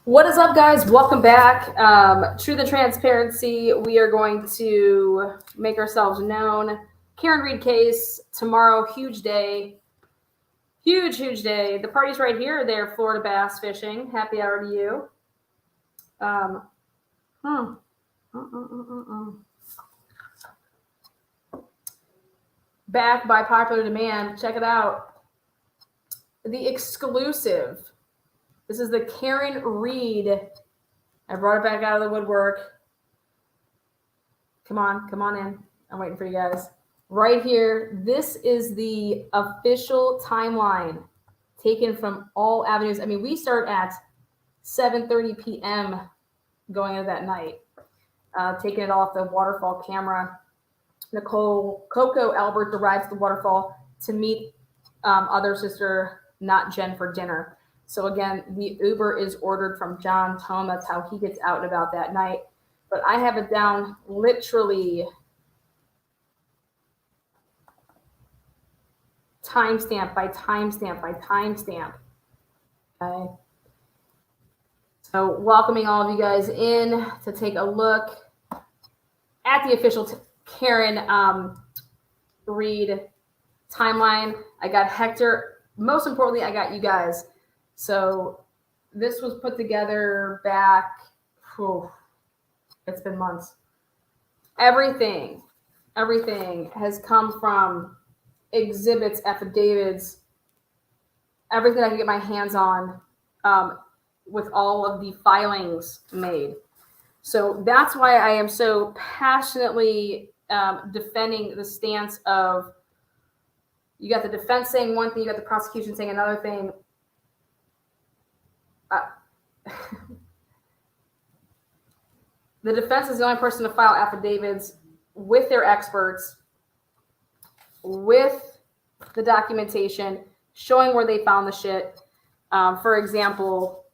What is up, guys? Welcome back. Truth and Transparency. We are going to make ourselves known. Karen Reed case tomorrow. Huge day. Huge day. The party's right here. They're Florida bass fishing. Happy hour to you. Back by popular demand. Check it out. The exclusive. This is the Karen Reed. I brought it back out of the woodwork. Come on in. I'm waiting for you guys. Right here, this is the official timeline taken from all avenues. I mean, we start at 7:30 p.m. going into that night, taking it off the waterfall camera. Coco Albert arrives at the waterfall to meet other sister, not Jen, for dinner. So again, the Uber is ordered from John Tome. That's how he gets out and about that night. But I have it down literally timestamp by timestamp by timestamp. Okay. So welcoming all of you guys in to take a look at the official Karen Reed timeline. I got Hector. Most importantly, I got you guys. So this was put together back, it's been months. Everything has come from exhibits, affidavits, everything I can get my hands on with all of the filings made. So that's why I am so passionately defending the stance of, you got the defense saying one thing, you got the prosecution saying another thing. The defense is the only person to file affidavits with their experts, with the documentation, showing where they found the shit. For example,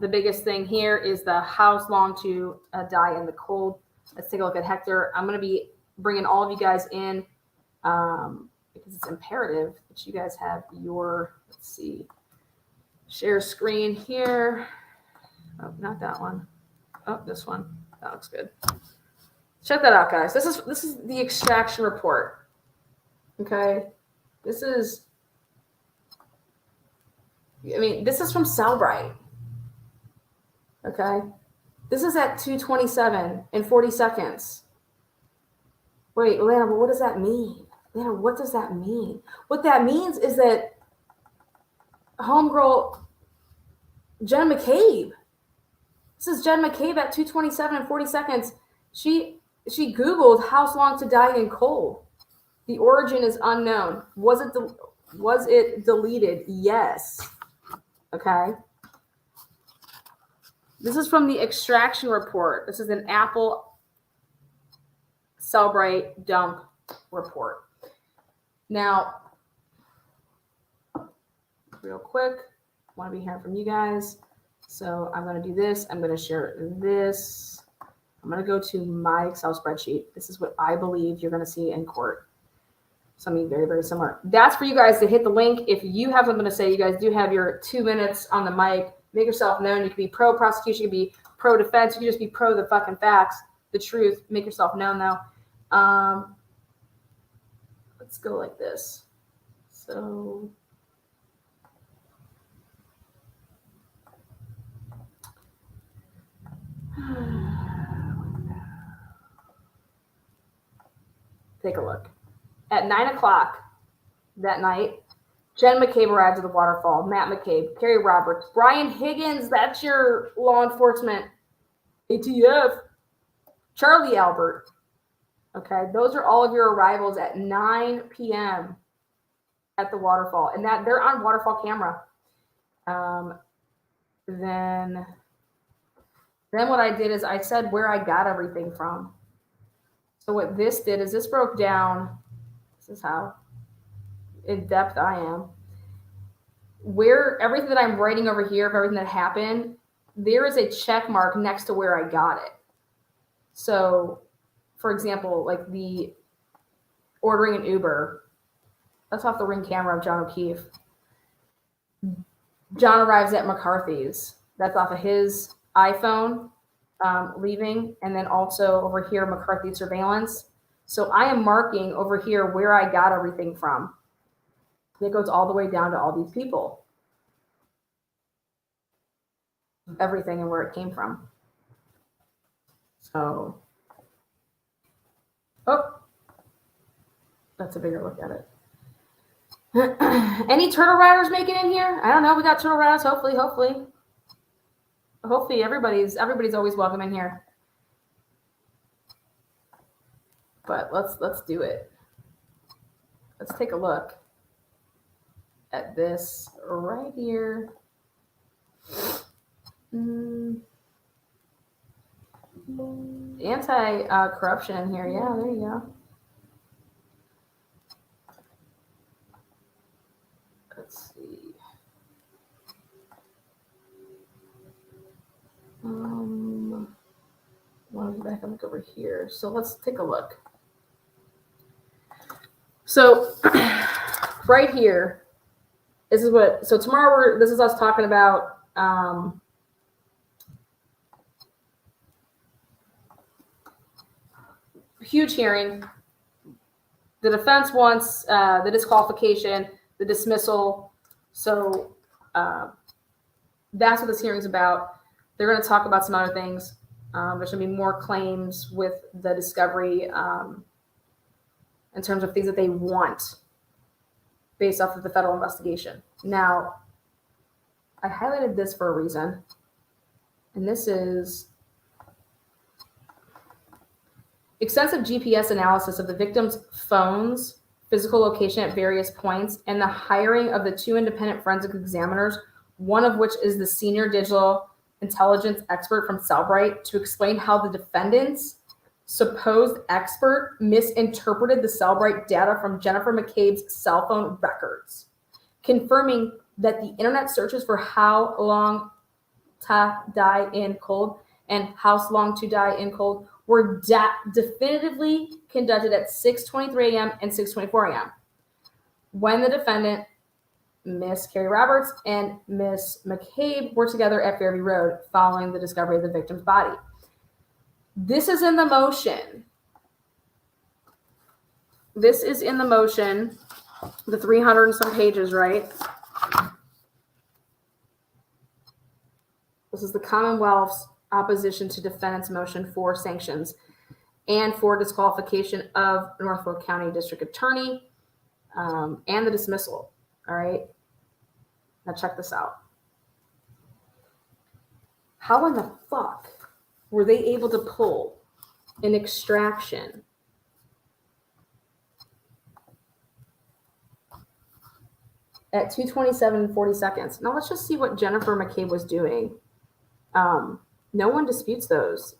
the biggest thing here is the house long to die in the cold. Let's take a look at Hector. I'm going to be bringing all of you guys in because it's imperative that you guys have your, let's see, share screen here. Oh, not that one. Oh, this one. That looks good. Check that out, guys. This is the extraction report. Okay. This is from Cellbrite. Okay. This is at 2:27 and 40 seconds. Wait, Lana, but what does that mean? Lana, what does that mean? What that means is that homegirl Jen McCabe. This is Jen McCabe at 2:27 and 40 seconds. She Googled house long to die in cold. The origin is unknown. Was it deleted? Yes. Okay. This is from the extraction report. This is an Apple Cellbrite dump report. Now, real quick, I want to be hearing from you guys. So I'm going to do this. I'm going to share this. I'm going to go to my Excel spreadsheet. This is what I believe you're going to see in court. Something very, very similar. That's for you guys to hit the link. If you have something to say, you guys do have your 2 minutes on the mic. Make yourself known. You can be pro prosecution, you can be pro defense, you can just be pro the fucking facts, the truth. Make yourself known, though. Let's go like this. So take a look. At 9 o'clock that night, Jen McCabe arrived at the waterfall. Matt McCabe, Kerry Roberts, Brian Higgins, that's your law enforcement ATF. Charlie Albert. Okay, those are all of your arrivals at 9 p.m. at the waterfall, and that they're on waterfall camera. Then what I did is I said where I got everything from. So what this did is this broke down. This is how in depth I am. Where everything that I'm writing over here of everything that happened, there is a check mark next to where I got it. So, for example, like the ordering an Uber, that's off the Ring camera of John O'Keefe. John arrives at McCarthy's. That's off of his iPhone leaving. And then also over here, McCarthy surveillance. So I am marking over here where I got everything from. And it goes all the way down to all these people. Everything and where it came from. So, oh, that's a bigger look at it. Any turtle riders making in here? I don't know. We got turtle riders. Hopefully everybody's always welcome in here. But let's do it. Let's take a look at this right here. Anti-corruption in here. Yeah, there you go. Let's see. I'll go back and look over here. So let's take a look. So right here, this is what. So tomorrow this is us talking about. Huge hearing. The defense wants the disqualification, the dismissal. So that's what this hearing's about. They're going to talk about some other things. There's going to be more claims with the discovery in terms of things that they want based off of the federal investigation. Now, I highlighted this for a reason, and this is extensive GPS analysis of the victim's phones, physical location at various points, and the hiring of the 2 independent forensic examiners, one of which is the senior digital intelligence expert from Cellbrite, to explain how the defendant's supposed expert misinterpreted the Cellbrite data from Jennifer McCabe's cell phone records, confirming that the internet searches for how long to die in cold and how long to die in cold were definitively conducted at 6:23 a.m. and 6:24 a.m. when the defendant, Miss Carrie Roberts, and Miss McCabe were together at Fairview Road following the discovery of the victim's body. This is in the motion. This is in the motion, the 300 and some pages, right? This is the Commonwealth's opposition to defendant's motion for sanctions and for disqualification of Norfolk County District Attorney and the dismissal. All right. Now check this out. How in the fuck were they able to pull an extraction at 2:27 and 40 seconds? Now let's just see what Jennifer McCabe was doing. No one disputes those.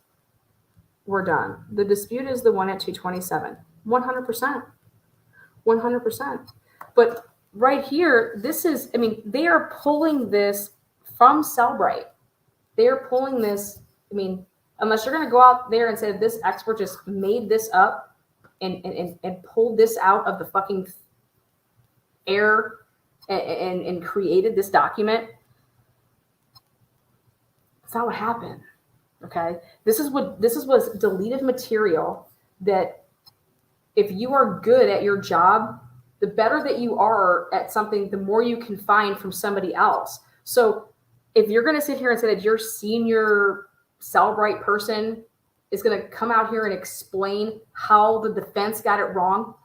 We're done. The dispute is the one at 2:27. 100%. 100%. But right here, this is, I mean, they are pulling this from Cellbrite. They are pulling this, I mean, unless you're going to go out there and say this expert just made this up and pulled this out of the fucking air and created this document. That's not what happened. Okay. This was deleted material that if you are good at your job, the better that you are at something, the more you can find from somebody else. So if you're going to sit here and say that your senior Cellbrite person is going to come out here and explain how the defense got it wrong,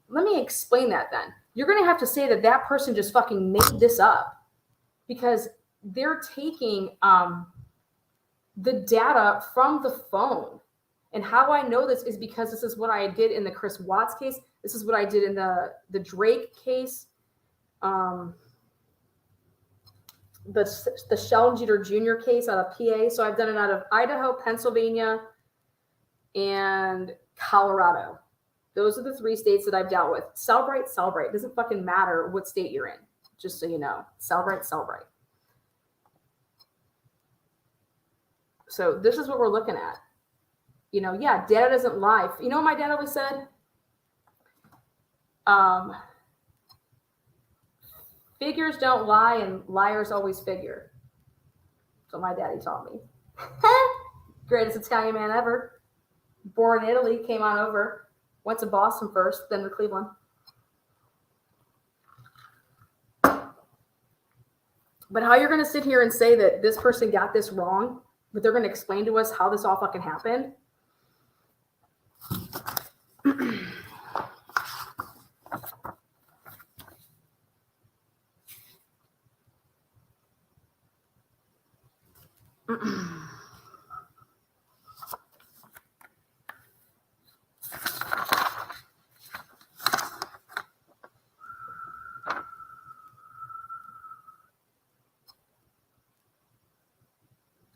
let me explain that then. You're going to have to say that that person just fucking made this up, because they're taking the data from the phone. And how I know this is because this is what I did in the Chris Watts case. This is what I did in the Drake case. The Sheldon Jeter Jr. case out of PA. So I've done it out of Idaho, Pennsylvania, and Colorado. Those are the 3 states that I've dealt with. Cellbrite. It doesn't fucking matter what state you're in. Just so you know. Cellbrite. So this is what we're looking at. You know, yeah, data doesn't lie. You know what my dad always said? Figures don't lie and liars always figure. That's what my daddy taught me. Greatest Italian man ever. Born in Italy, came on over. Went to Boston first, then to Cleveland. But how you're going to sit here and say that this person got this wrong, but they're going to explain to us how this all fucking happened?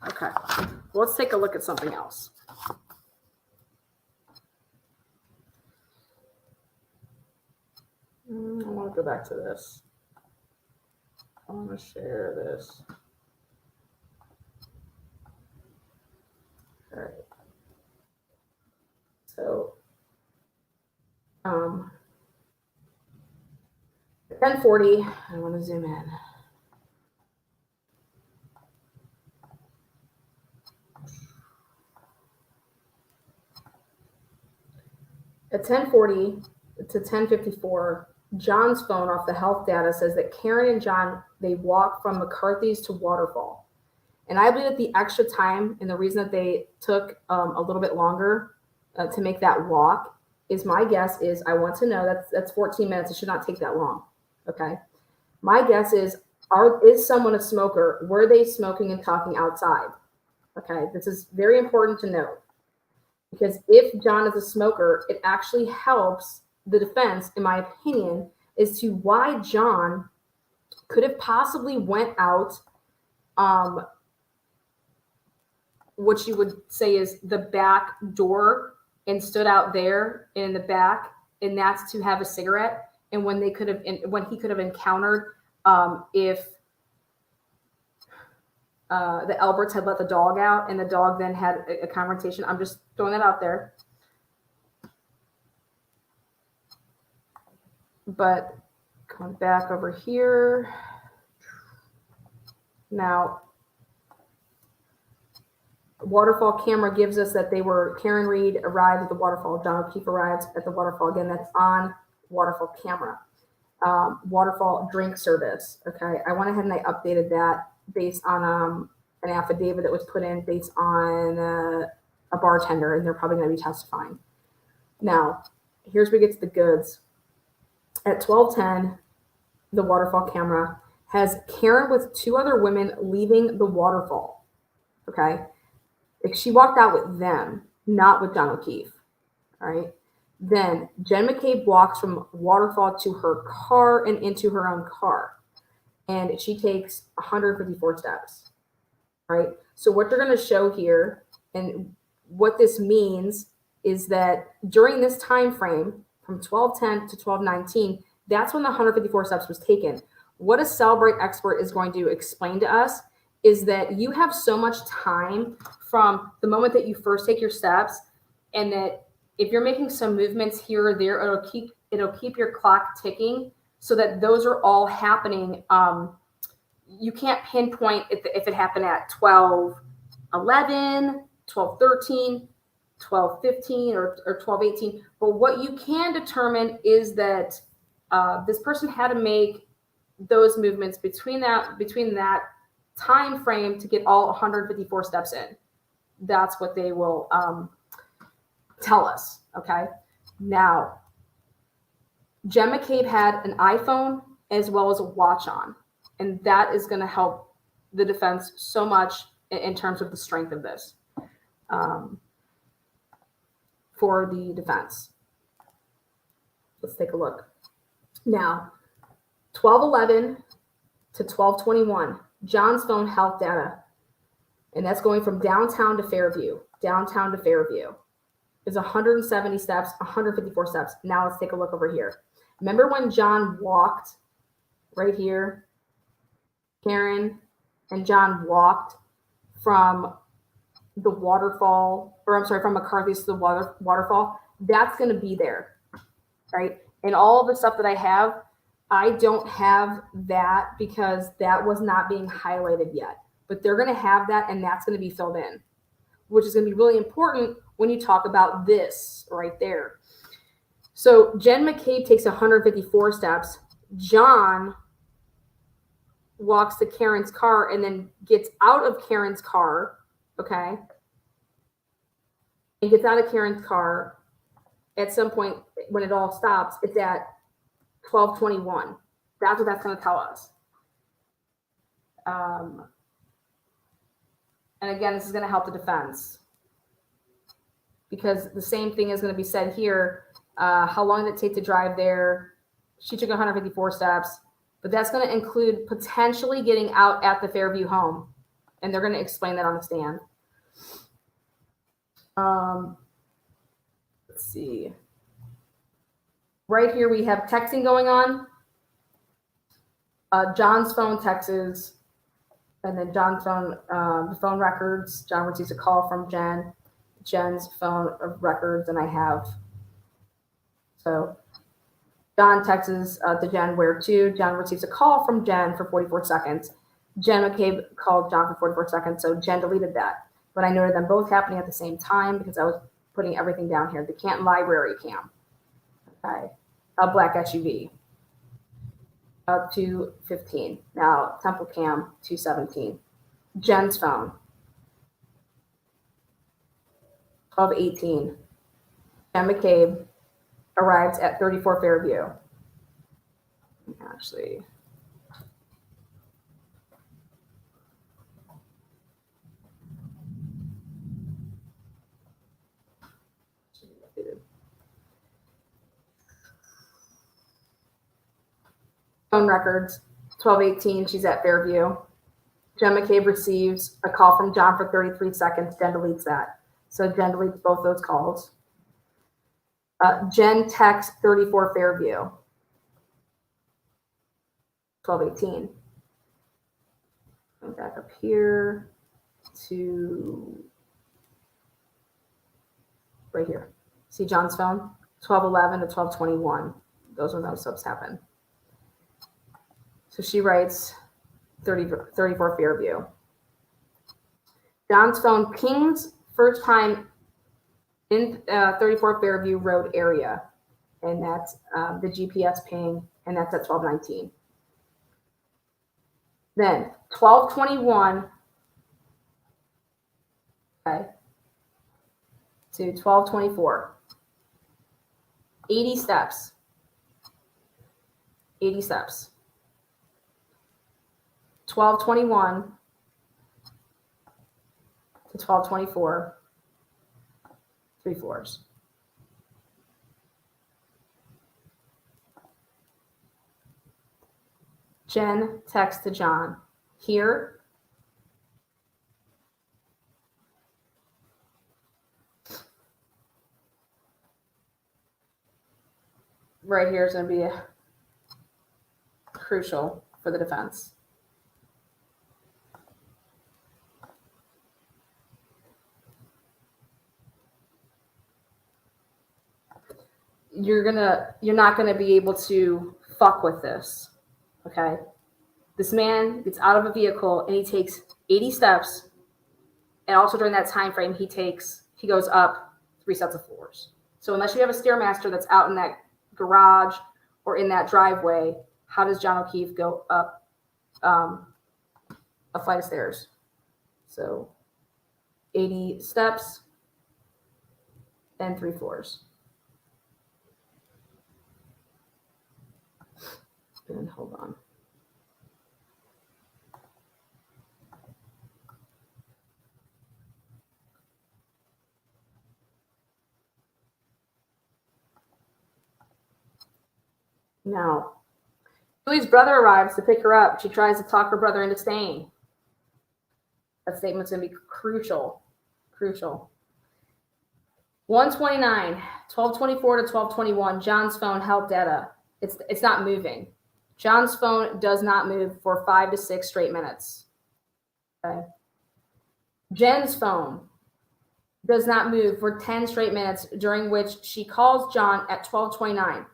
Okay, let's take a look at something else. I want to go back to this. I want to share this. All right. So, 1040, I want to zoom in. At 1040 to 1054, John's phone off the health data says that Karen and John, they walked from McCarthy's to Waterfall. And I believe that the extra time and the reason that they took a little bit longer to make that walk is, my guess is, I want to know, that's 14 minutes. It should not take that long. Okay. My guess is someone a smoker? Were they smoking and talking outside? Okay. This is very important to note. Because if John is a smoker, it actually helps the defense, in my opinion, as to why John could have possibly went out, what you would say is the back door, and stood out there in the back, and that's to have a cigarette. And when he could have encountered, if the Alberts had let the dog out and the dog then had a confrontation. I'm just throwing that out there. But going back over here. Now, Waterfall camera gives us that Karen Reed arrived at the Waterfall. John O'Keefe arrives at the Waterfall. Again, that's on Waterfall camera. Waterfall drink service. Okay, I went ahead and I updated that based on an affidavit that was put in based on a bartender, and they're probably going to be testifying. Now, here's where we get to the goods. At 12:10, the Waterfall camera has Karen with two other women leaving the Waterfall. Okay, she walked out with them, not with John O'Keefe. All right. Then Jen McCabe walks from Waterfall to her car and into her own car. And she takes 154 steps, right? So what they're going to show here, and what this means, is that during this time frame, from 12:10 to 12:19, that's when the 154 steps was taken. What a Celebrate expert is going to explain to us is that you have so much time from the moment that you first take your steps, and that if you're making some movements here or there, it'll keep your clock ticking, so that those are all happening. You can't pinpoint if it happened at 12:11, 12:13, 12:15, or 12:18. But what you can determine is that this person had to make those movements between that time frame to get all 154 steps in. That's what they will tell us. Okay. Now, Jen McCabe had an iPhone as well as a watch on, and that is going to help the defense so much in terms of the strength of this for the defense. Let's take a look. Now, 12:11 to 12:21, John's phone health data, and that's going from downtown to Fairview. Downtown to Fairview is 170 steps, 154 steps. Now let's take a look over here. Remember when John walked right here? Karen and John walked from the Waterfall, or I'm sorry, from McCarthy's to the Waterfall. That's going to be there, right? And all of the stuff that I have, I don't have that because that was not being highlighted yet. but they're going to have that, and that's going to be filled in, which is going to be really important when you talk about this right there. So Jen McCabe takes 154 steps. John walks to Karen's car and then gets out of Karen's car, okay? And gets out of Karen's car at some point when it all stops. It's at 12:21. That's what that's going to tell us. And again, this is going to help the defense, because the same thing is going to be said here. How long did it take to drive there? She took 154 steps, but that's going to include potentially getting out at the Fairview home, and they're going to explain that on the stand. Let's see. Right here we have texting going on. John's phone texts, and then John's phone, the phone records. John receives a call from Jen. Jen's phone records, and I have. So John texts to Jen, where to? John receives a call from Jen for 44 seconds. Jen McCabe called John for 44 seconds, so Jen deleted that. But I noted them both happening at the same time because I was putting everything down here. The Canton Library cam. Okay. A black SUV. 2:15. Now Temple cam 2:17. Jen's phone. 12:18. Jen McCabe arrives at 34 Fairview. Actually, phone records, 12:18, she's at Fairview. Jen McCabe receives a call from John for 33 seconds. Jen deletes that. So Jen deletes both those calls. Jen texts 34 Fairview. 12:18. Go back up here to right here. See John's phone? 12:11 to 12:21. Those when those subs happen. So she writes 34 Fairview. John's phone pings first time in 34 Fairview Road area, and that's the GPS ping, and that's at 12:19. Then 12:21, okay, to 12:24. 80 steps. 80 steps. 12:21 to 12:24. 3 floors. Jen texts to John. Here. Right here is going to be crucial for the defense. You're not gonna be able to fuck with this, okay? This man gets out of a vehicle and he takes 80 steps, and also during that time frame he goes up 3 sets of floors. So unless you have a stairmaster that's out in that garage or in that driveway, how does John O'Keefe go up a flight of stairs? So 80 steps and 3 floors. And hold on. Now, Julie's brother arrives to pick her up. She tries to talk her brother into staying. That statement's going to be crucial. Crucial. 1:29, 12:24 to 12:21. John's phone health data. It's not moving. John's phone does not move for 5 to 6 straight minutes. Okay. Jen's phone does not move for 10 straight minutes, during which she calls John at 12:29.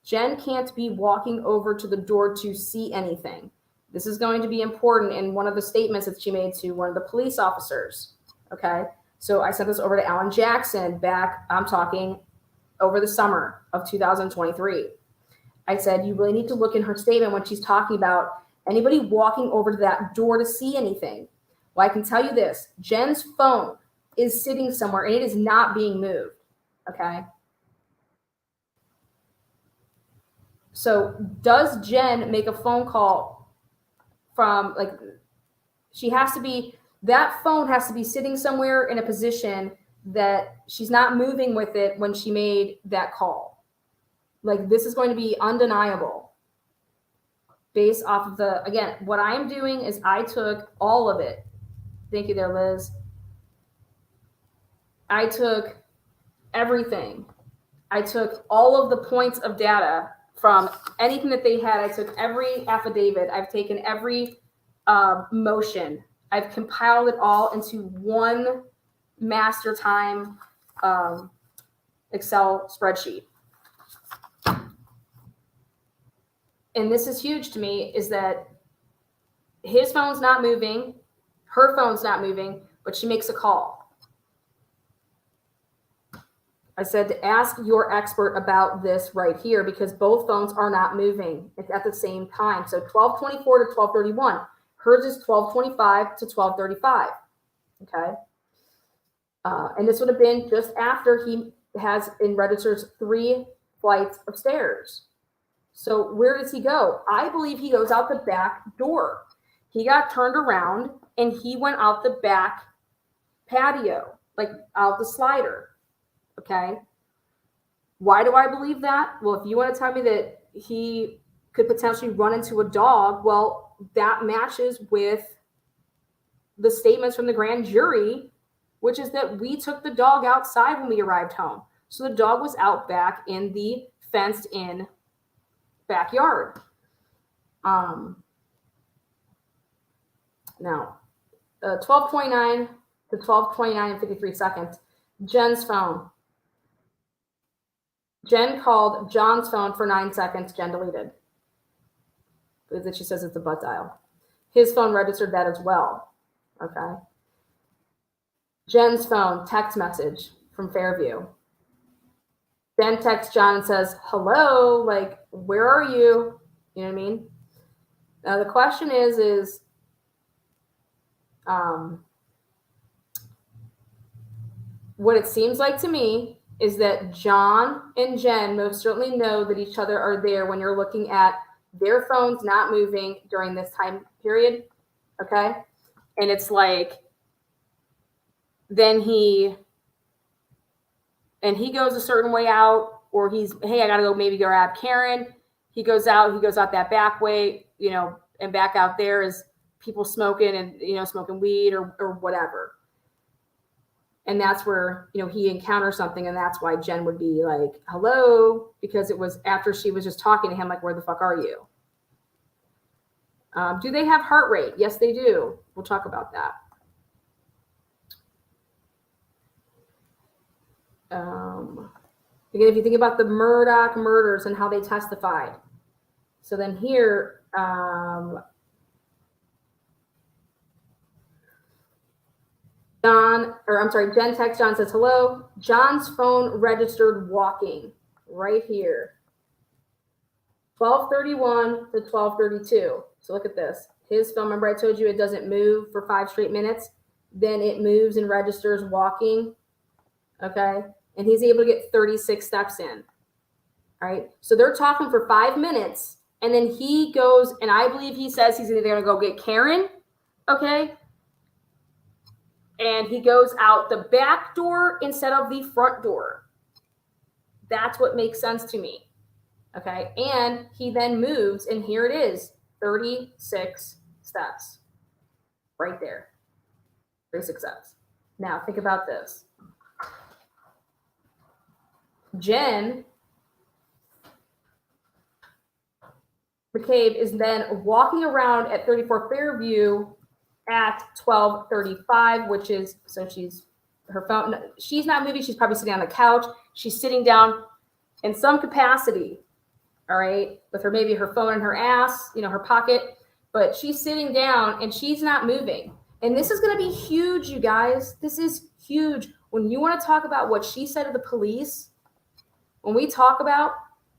Jen can't be walking over to the door to see anything. This is going to be important in one of the statements that she made to one of the police officers. Okay. So I sent this over to Alan Jackson back, I'm talking over the summer of 2023. I said, you really need to look in her statement when she's talking about anybody walking over to that door to see anything. Well, I can tell you this, Jen's phone is sitting somewhere and it is not being moved. Okay. So does Jen make a phone call from, like, she has to be, that phone has to be sitting somewhere in a position that she's not moving with it when she made that call. Like, this is going to be undeniable based off of the, again, what I'm doing is I took all of it. Thank you there, Liz. I took everything. I took all of the points of data from anything that they had. I took every affidavit. I've taken every motion. I've compiled it all into one master time Excel spreadsheet. And this is huge to me, is that his phone's not moving, her phone's not moving, but she makes a call. I said to ask your expert about this right here because both phones are not moving at the same time. So 1224 to 1231. Hers is 1225 to 1235. Okay. And this would have been just after he has in registers 3 flights of stairs. So where does he go? I believe he goes out the back door. He got turned around and he went out the back patio, like out the slider. Okay. Why do I believe that? Well, if you want to tell me that he could potentially run into a dog, well, that matches with the statements from the grand jury, which is that we took the dog outside when we arrived home. So the dog was out back in the fenced in backyard. Now, 1229 to 1229 and 53 seconds. Jen's phone. Jen called John's phone for 9 seconds. Jen deleted. That she says it's a butt dial. His phone registered that as well. Okay. Jen's phone, text message from Fairview. Jen texts John and says, hello, like, where are you? You know what I mean? Now the question is what it seems like to me is that John and Jen most certainly know that each other are there when you're looking at their phones not moving during this time period. Okay. And it's like, then he goes a certain way out, or he's, hey, I got to go maybe grab Karen. He goes out that back way, you know, and back out there is people smoking and, you know, smoking weed or whatever. And that's where, you know, he encounters something. And that's why Jen would be like, hello, because it was after she was just talking to him, like, where the fuck are you? Do they have heart rate? Yes, they do. We'll talk about that. Again, if you think about the Murdoch murders and how they testified. So then here, Jen texts John, says, hello. John's phone registered walking right here. 1231 to 1232. So look at this. His phone, remember I told you it doesn't move for 5 straight minutes? Then it moves and registers walking. Okay. And he's able to get 36 steps in. All right. So they're talking for 5 minutes. And then he goes, and I believe he says he's either going to go get Karen. Okay. And he goes out the back door instead of the front door. That's what makes sense to me. Okay. And he then moves, and here it is, 36 steps right there. 36 steps. Now think about this. Jen McCabe is then walking around at 34 Fairview at 12:35, which is, so her phone, she's not moving. She's probably sitting on the couch. She's sitting down in some capacity, all right, with her, maybe her phone in her ass, you know, her pocket. but she's sitting down and she's not moving. And this is going to be huge, you guys. This is huge. When you want to talk about what she said to the police, when we talk about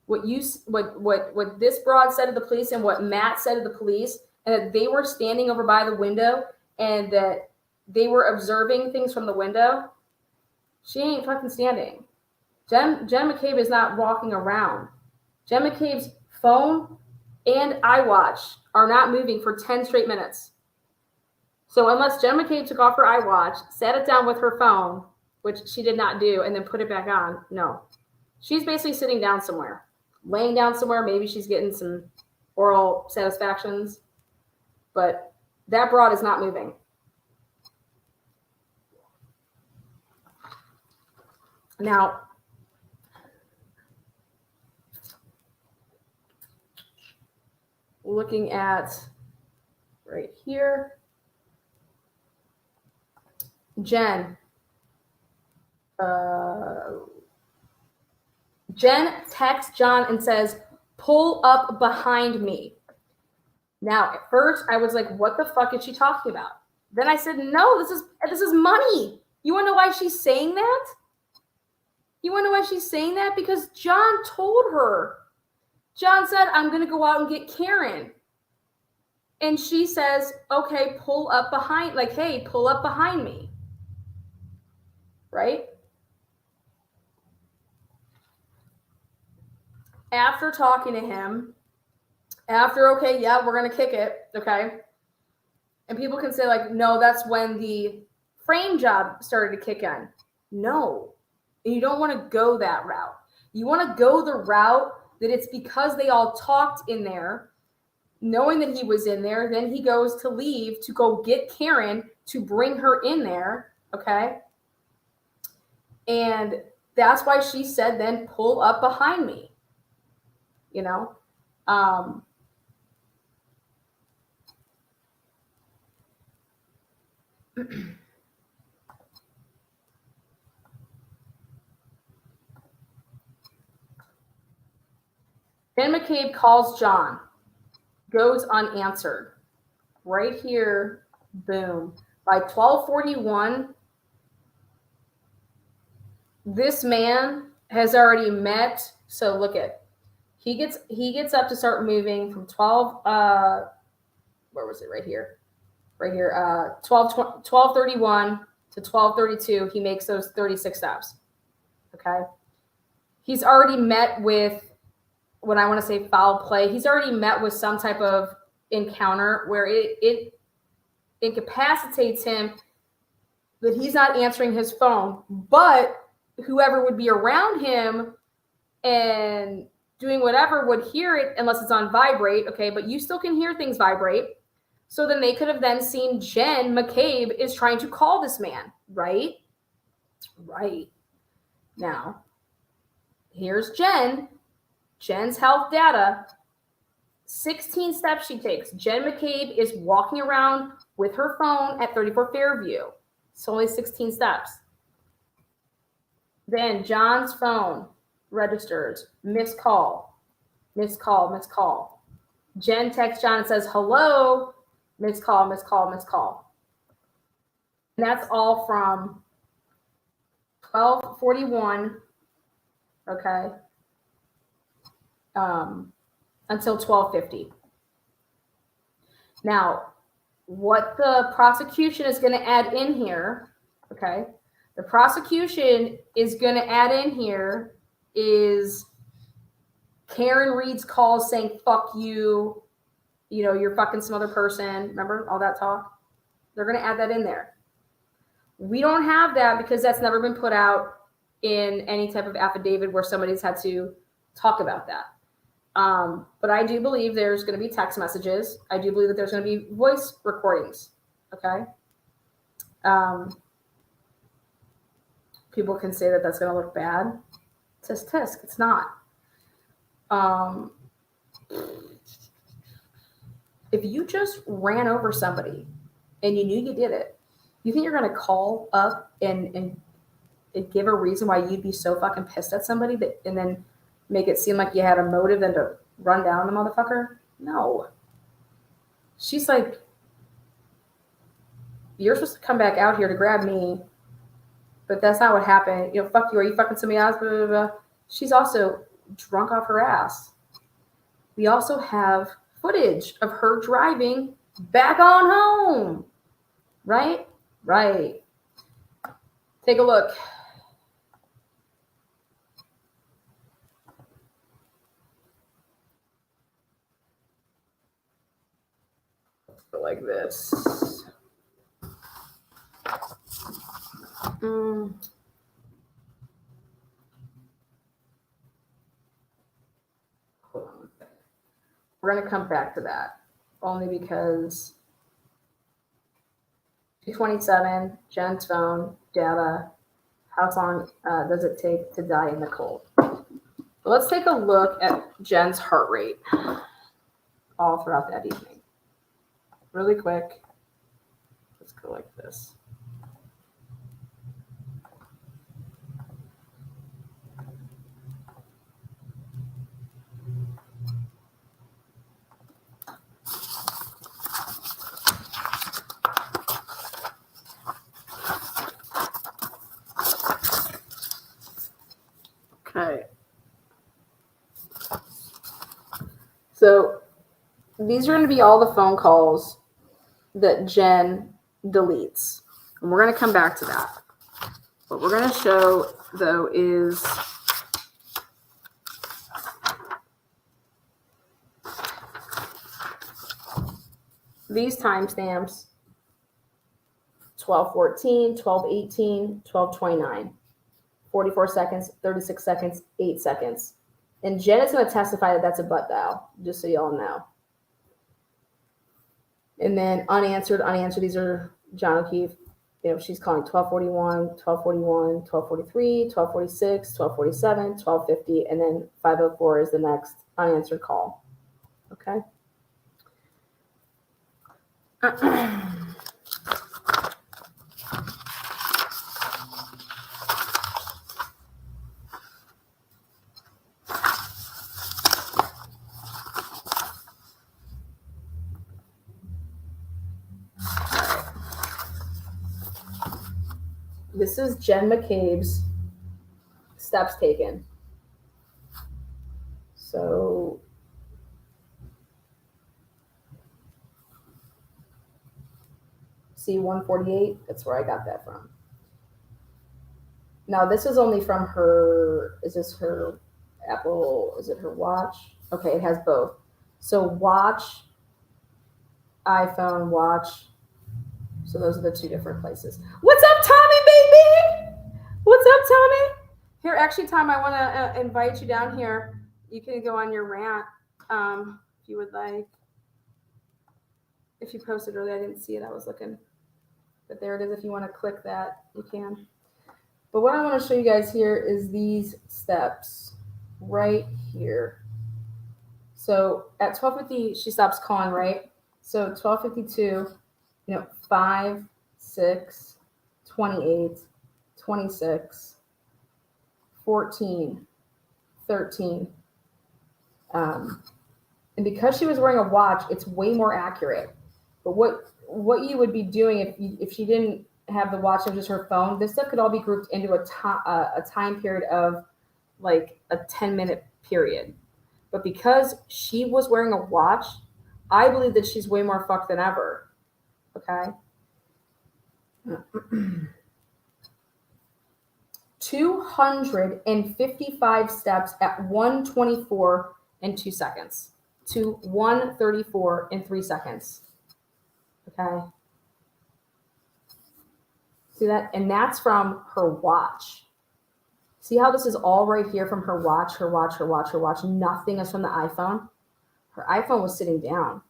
what this broad said to the police and what Matt said to the police, and that they were standing over by the window and that they were observing things from the window, she ain't fucking standing. Jen McCabe is not walking around. Jen McCabe's phone and iWatch are not moving for 10 straight minutes. So unless Jen McCabe took off her iWatch, sat it down with her phone, which she did not do, and then put it back on, no. She's basically sitting down somewhere, laying down somewhere. Maybe she's getting some oral satisfactions, but that broad is not moving. Now, looking at right here, Jen texts John and says, "Pull up behind me." Now, at first, I was like, what the fuck is she talking about? Then I said, no, this is money. You want to know why she's saying that? You want to know why she's saying that? Because John told her. John said, I'm going to go out and get Karen. And she says, okay, pull up behind, like, hey, pull up behind me. Right? After talking to him, okay, yeah, we're going to kick it, okay? And people can say, like, no, that's when the frame job started to kick in. No. You don't want to go that route. You want to go the route that it's because they all talked in there, knowing that he was in there. Then he goes to leave to go get Karen to bring her in there, okay? And that's why she said, then pull up behind me, you know? Then McCabe calls John, goes unanswered. Right here, boom. By 12:41, this man has already met. So look at, he gets up to start moving from 12. Where was it? Right here. 12:31 to 12:32. He makes those 36 steps. Okay. He's already met with, when I want to say foul play, he's already met with some type of encounter where it incapacitates him that he's not answering his phone, but whoever would be around him and doing whatever would hear it unless it's on vibrate, okay, but you still can hear things vibrate. So then they could have then seen Jen McCabe is trying to call this man, right? Right. Now, here's Jen's health data, 16 steps she takes. Jen McCabe is walking around with her phone at 34 Fairview. It's only 16 steps. Then John's phone registers, missed call. Jen texts John and says, hello, missed call. And that's all from 12:41, okay, until 12:50. Now, what the prosecution is going to add in here, okay, the prosecution is going to add in here is Karen Reed's calls saying, fuck you, you know, you're fucking some other person. Remember all that talk? They're going to add that in there. We don't have that because that's never been put out in any type of affidavit where somebody's had to talk about that. But I do believe there's going to be text messages. I do believe that there's going to be voice recordings. Okay. People can say that that's going to look bad. Tisk tisk. It's not. If you just ran over somebody and you knew you did it, you think you're going to call up and give a reason why you'd be so fucking pissed at somebody that, and then make it seem like you had a motive than to run down the motherfucker? No. She's like, you're supposed to come back out here to grab me, but that's not what happened. You know, fuck you. Are you fucking somebody else? Blah, blah, blah. She's also drunk off her ass. We also have footage of her driving back on home. Right? Right. Take a look. Go like this. We're going to come back to that only because 227, Jen's phone, data, how long does it take to die in the cold? Let's take a look at Jen's heart rate all throughout that evening. Really quick. Let's go like this. Okay. So these are going to be all the phone calls that Jen deletes. And we're going to come back to that. What we're going to show, though, is these timestamps: 12:14, 12:18, 12:29, 44 seconds, 36 seconds, 8 seconds. And Jen is going to testify that that's a butt dial, just so y'all know. And then unanswered. These are John O'Keefe. You know, she's calling 12:41, 12:41, 12:43, 12:46, 12:47, 12:50, and then 5:04 is the next unanswered call. Okay. This is Jen McCabe's steps taken. So C148, that's where I got that from. Now this is only from her, is this her Apple, is it her watch? Okay, it has both. So watch, iPhone, watch. So those are the two different places. What's up, Tommy, baby? What's up, Tommy? Here, actually, Tom, I want to invite you down here. You can go on your rant if you would like. If you posted earlier, I didn't see it. I was looking. But there it is. If you want to click that, you can. But what I want to show you guys here is these steps right here. So at 12:50, she stops calling, right? So 12:52, 5, 6, 28, 26, 14, 13. And because she was wearing a watch, it's way more accurate. But what you would be doing if she didn't have the watch and just her phone, this stuff could all be grouped into a time period of like a 10-minute period. But because she was wearing a watch, I believe that she's way more fucked than ever. Okay. 255 steps at 1:24 and 2 seconds to 1:34 and 3 seconds. Okay. See that? And that's from her watch. See how this is all right here from her watch, her watch, her watch, her watch. Nothing is from the iPhone. Her iPhone was sitting down.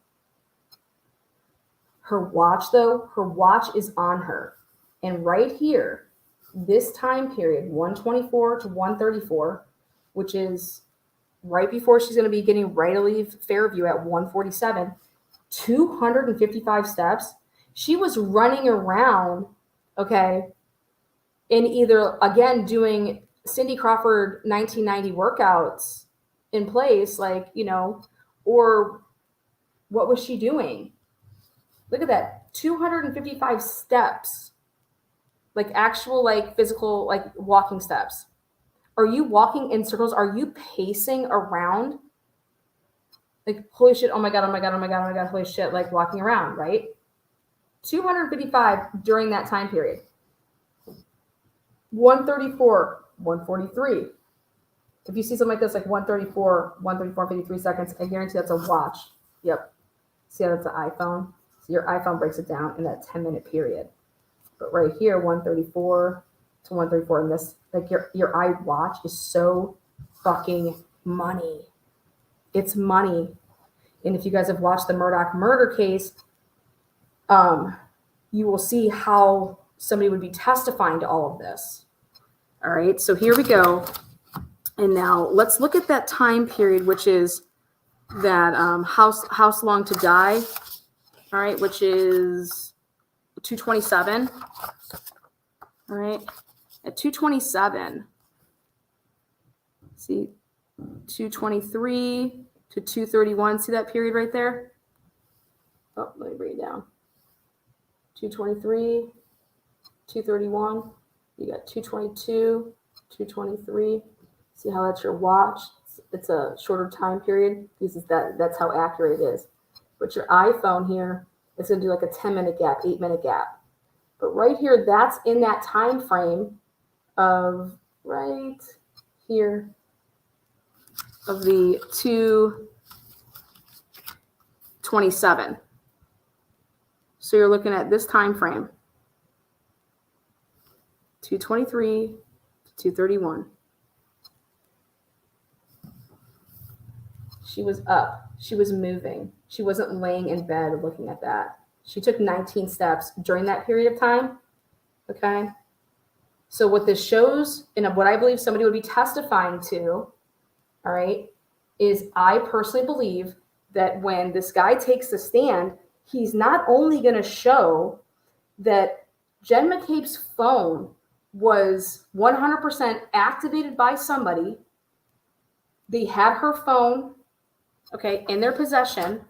Her watch, though, her watch is on her. And right here, this time period, 1:24 to 1:34, which is right before she's going to be getting ready to leave Fairview at 1:47, 255 steps. She was running around, okay, and either, again, doing Cindy Crawford 1990 workouts in place, like, or what was she doing? Look at that, 255 steps, like actual, like physical, like walking steps. Are you walking in circles? Are you pacing around? Like, holy shit, oh my God, oh my God, oh my God, oh my God, holy shit, like walking around, right? 255 during that time period. 134, 143. If you see something like this, like 134, 53 seconds, I guarantee that's a watch. Yep. See how that's an iPhone? So your iPhone breaks it down in that 10-minute period. But right here, 134 to 134, and this, like your iWatch is so fucking money. It's money. And if you guys have watched the Murdoch murder case, you will see how somebody would be testifying to all of this. All right, so here we go. And now let's look at that time period, which is that house long to die. All right, which is 227. All right, at 227, see, 223 to 231. See that period right there? Oh, let me bring it down. 223, 231. You got 222, 223. See how that's your watch? It's a shorter time period because that's how accurate it is. But your iPhone here, it's going to do like a 10-minute gap, 8-minute gap. But right here, that's in that time frame of right here of the 227. So you're looking at this time frame, 223 to 231. She was up. She was moving. She wasn't laying in bed looking at that. She took 19 steps during that period of time. Okay. So what this shows, and what I believe somebody would be testifying to, all right, is I personally believe that when this guy takes the stand, he's not only going to show that Jen McCabe's phone was 100% activated by somebody. They had her phone, okay, in their possession,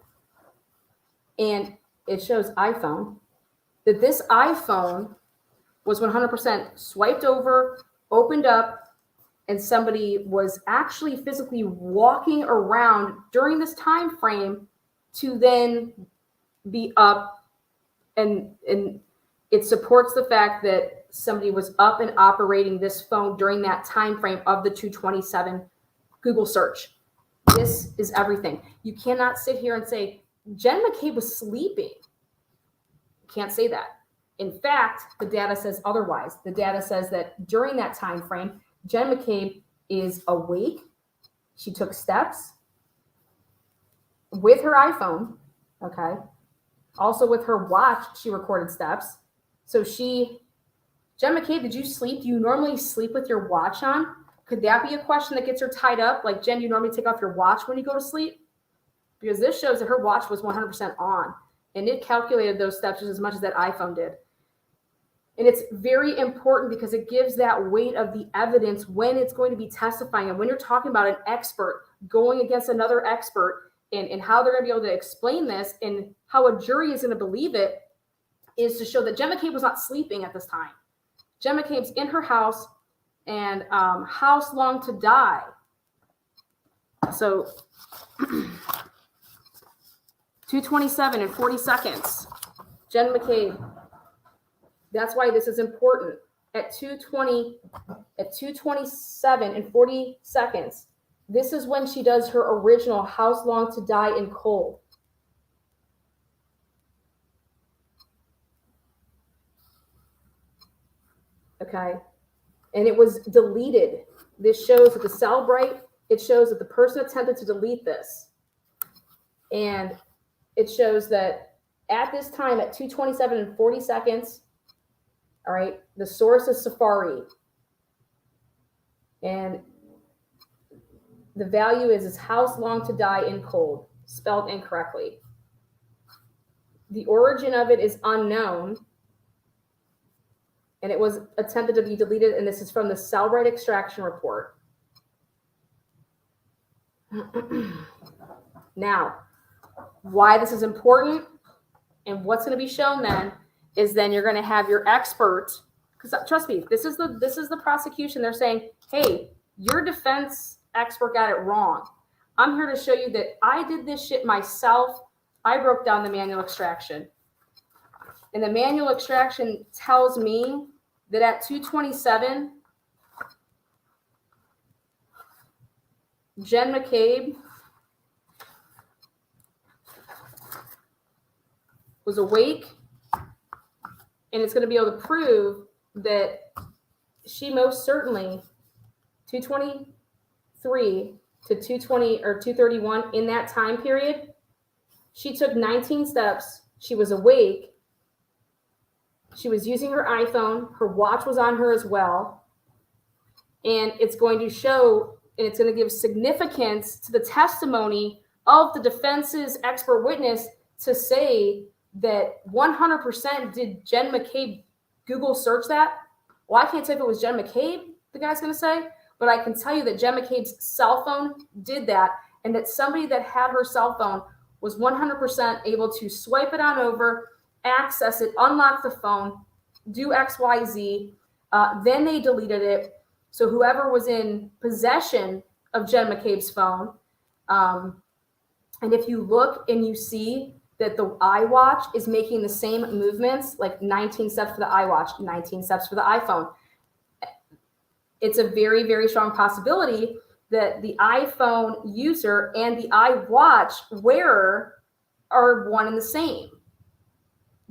and it shows iPhone, that this iPhone was 100% swiped over, opened up, and somebody was actually physically walking around during this time frame to then be up, and it supports the fact that somebody was up and operating this phone during that time frame of the 227 Google search. This is everything. You cannot sit here and say Jen McCabe was sleeping. You can't say that. In fact, the data says otherwise. The data says that during that time frame, Jen McCabe is awake. She took steps with her iPhone, okay? Also with her watch, she recorded steps. So Jen McCabe, did you sleep? Do you normally sleep with your watch on? Could that be a question that gets her tied up? Like, Jen, you normally take off your watch when you go to sleep? Because this shows that her watch was 100% on, and it calculated those steps just as much as that iPhone did. And it's very important because it gives that weight of the evidence when it's going to be testifying. And when you're talking about an expert going against another expert and how they're going to be able to explain this and how a jury is going to believe it, is to show that Jen McCabe was not sleeping at this time. Jen McCabe's in her house, and house long to die. So 227 and 40 seconds. Jen McCabe. That's why this is important. At 227 and 40 seconds, this is when she does her original house long to die in cold. Okay. And it was deleted. This shows that the cell bright, it shows that the person attempted to delete this. And it shows that at this time, at 227 and 40 seconds, all right, the source is Safari. And the value is house long to die in cold, spelled incorrectly. The origin of it is unknown. And it was attempted to be deleted, and this is from the Cellbrite extraction report. Now, why this is important And what's going to be shown then is then you're going to have your expert, because trust me, this is the prosecution. They're saying, hey, your defense expert got it wrong. I'm here to show you that I did this shit myself. I broke down the manual extraction. And the manual extraction tells me that at 2:27, Jen McCabe was awake, and it's going to be able to prove that she most certainly 2:23 to 2:20 or 2:31 in that time period, she took 19 steps. She was awake. She was using her iPhone. Her watch was on her as well. And it's going to show, and it's going to give significance to the testimony of the defense's expert witness to say that 100% did Jen McCabe Google search that? Well, I can't say if it was Jen McCabe, the guy's going to say, but I can tell you that Jen McCabe's cell phone did that, and that somebody that had her cell phone was 100% able to swipe it on over, access it, unlock the phone, do X, Y, Z. Then they deleted it. So whoever was in possession of Jen McCabe's phone, and if you look and you see that the iWatch is making the same movements, like 19 steps for the iWatch, 19 steps for the iPhone, it's a very, very strong possibility that the iPhone user and the iWatch wearer are one and the same.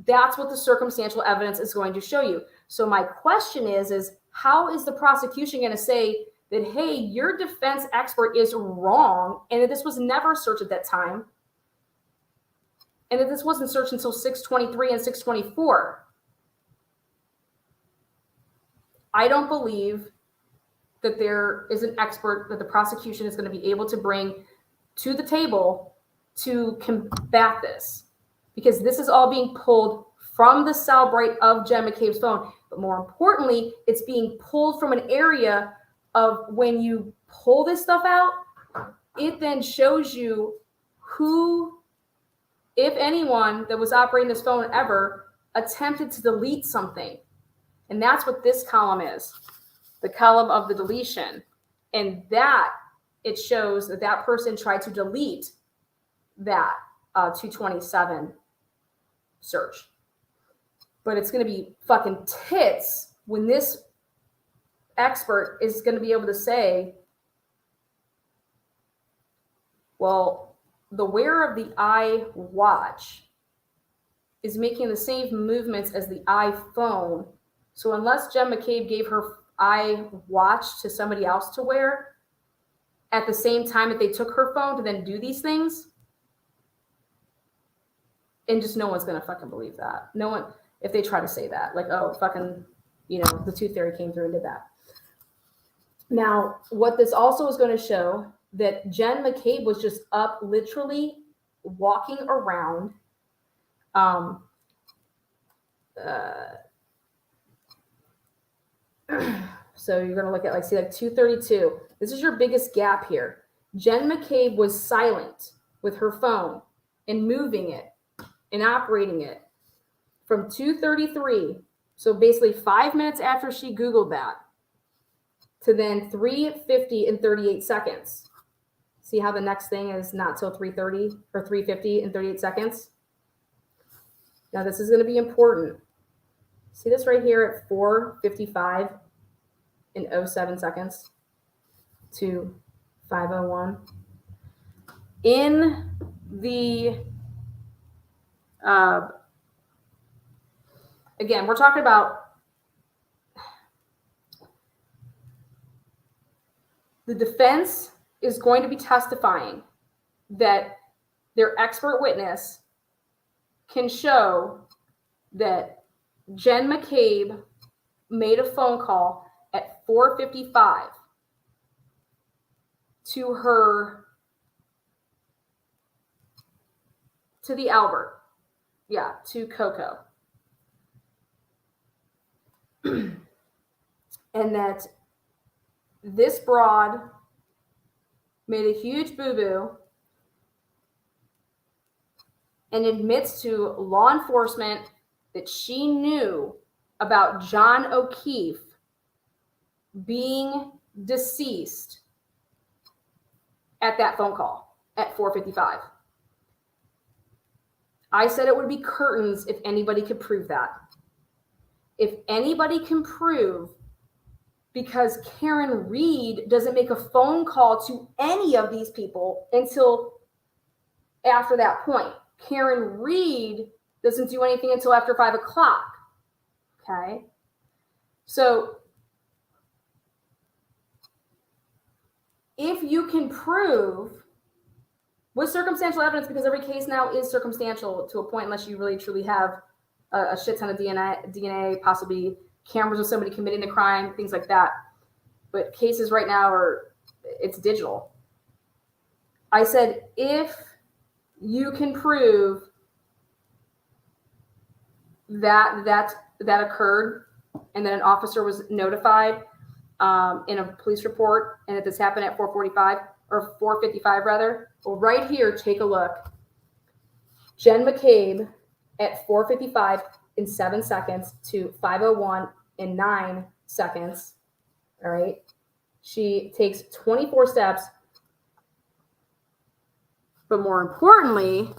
That's what the circumstantial evidence is going to show you. So my question is how is the prosecution going to say that, hey, your defense expert is wrong and that this was never searched at that time and that this wasn't searched until 6:23 and 6:24? I don't believe that there is an expert that the prosecution is going to be able to bring to the table to combat this, because this is all being pulled from the cell bright of Jen McCabe's phone. But more importantly, it's being pulled from an area of when you pull this stuff out, it then shows you who, if anyone that was operating this phone ever, attempted to delete something. And that's what this column is, the column of the deletion. And that, it shows that that person tried to delete that 227 search. But it's going to be fucking tits when this expert is going to be able to say, well, the wearer of the iWatch is making the same movements as the iPhone. So unless Jen McCabe gave her iWatch to somebody else to wear at the same time that they took her phone to then do these things, and just no one's going to fucking believe that. No one, if they try to say that, like, oh, fucking, you know, the tooth fairy came through and did that. Now, what this also is going to show that Jen McCabe was just up literally walking around. So you're going to look at, like, see, like 232. This is your biggest gap here. Jen McCabe was silent with her phone and moving it and operating it from 2:33. So basically 5 minutes after she Googled that to then 3:50 and 38 seconds. See how the next thing is not till 3:30 or 3:50 and 38 seconds? Now this is going to be important. See this right here at 4:55 and 07 seconds to 5:01. In the again, we're talking about the defense is going to be testifying that their expert witness can show that Jen McCabe made a phone call at 4:55 to the Albert. Yeah, to Coco. And that this broad made a huge boo-boo and admits to law enforcement that she knew about John O'Keefe being deceased at that phone call at 4:55. I said it would be curtains if anybody could prove that. If anybody can prove, because Karen Reed doesn't make a phone call to any of these people until after that point. Karen Reed doesn't do anything until after 5 o'clock. Okay. So if you can prove with circumstantial evidence, because every case now is circumstantial to a point, unless you really truly have a shit ton of DNA, possibly cameras of somebody committing the crime, things like that. But cases right now it's digital. I said, if you can prove that occurred and that an officer was notified in a police report and that this happened at 4:45 or 4:55 rather, well, right here, take a look. Jen McCabe at 4:55 in 7 seconds to 5:01 in 9 seconds. All right. She takes 24 steps. But more importantly,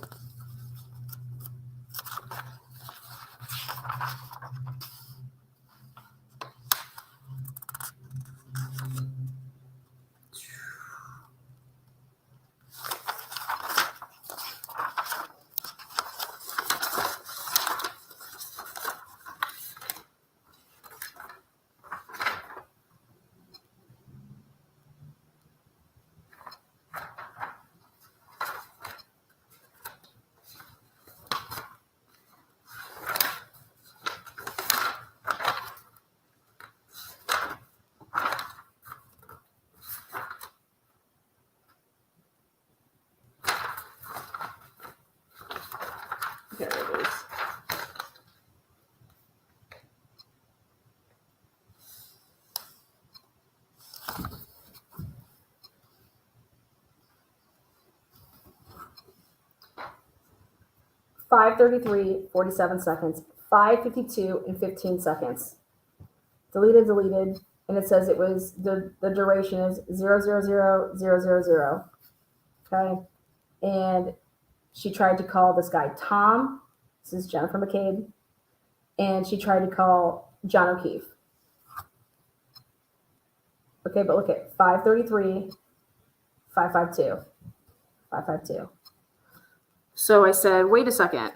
there it is. $5:33, 47 seconds, 5:52 and 15 seconds. Deleted, and it says it was the duration is 0:00:0:00. Okay, and she tried to call this guy Tom. This is Jennifer McCabe, and she tried to call John O'Keefe. Okay, but look at 5:33, 5:52, 5:52. So I said, wait a second.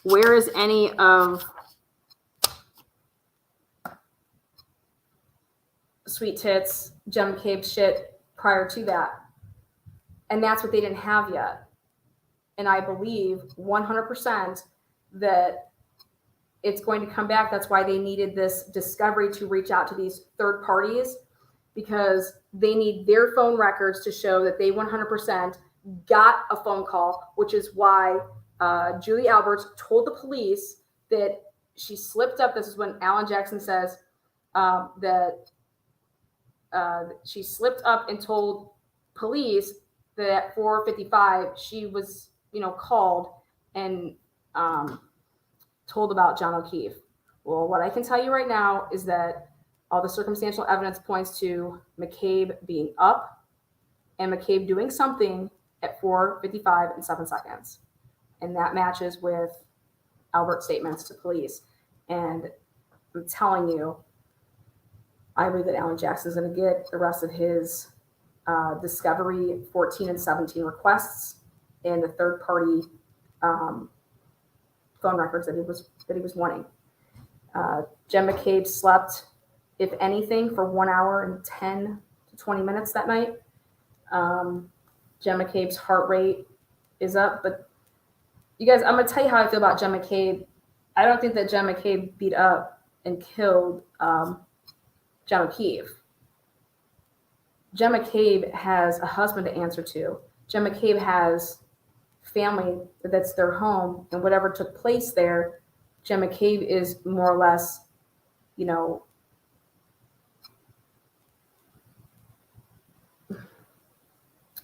Where is any of Sweet Tits, Jen McCabe shit prior to that? And that's what they didn't have yet. And I believe 100% that it's going to come back. That's why they needed this discovery to reach out to these third parties, because they need their phone records to show that they 100% got a phone call, which is why Julie Alberts told the police that she slipped up. This is when Alan Jackson says that she slipped up and told police that at 4:55 she was, called and told about John O'Keefe. Well, what I can tell you right now is that all the circumstantial evidence points to McCabe being up and McCabe doing something at 4:55 and 7 seconds. And that matches with Albert's statements to police. And I'm telling you, I believe that Alan Jackson is going to get the rest of his discovery 14 and 17 requests and the third party phone records that he was wanting. Jen McCabe slept, if anything, for 1 hour and 10 to 20 minutes that night. Jen McCabe's heart rate is up, but you guys, I'm gonna tell you how I feel about Jen McCabe. I don't think that Jen McCabe beat up and killed John O'Keefe. Jen McCabe has a husband to answer to. Jen McCabe has family that's their home, and whatever took place there, Jen McCabe is more or less,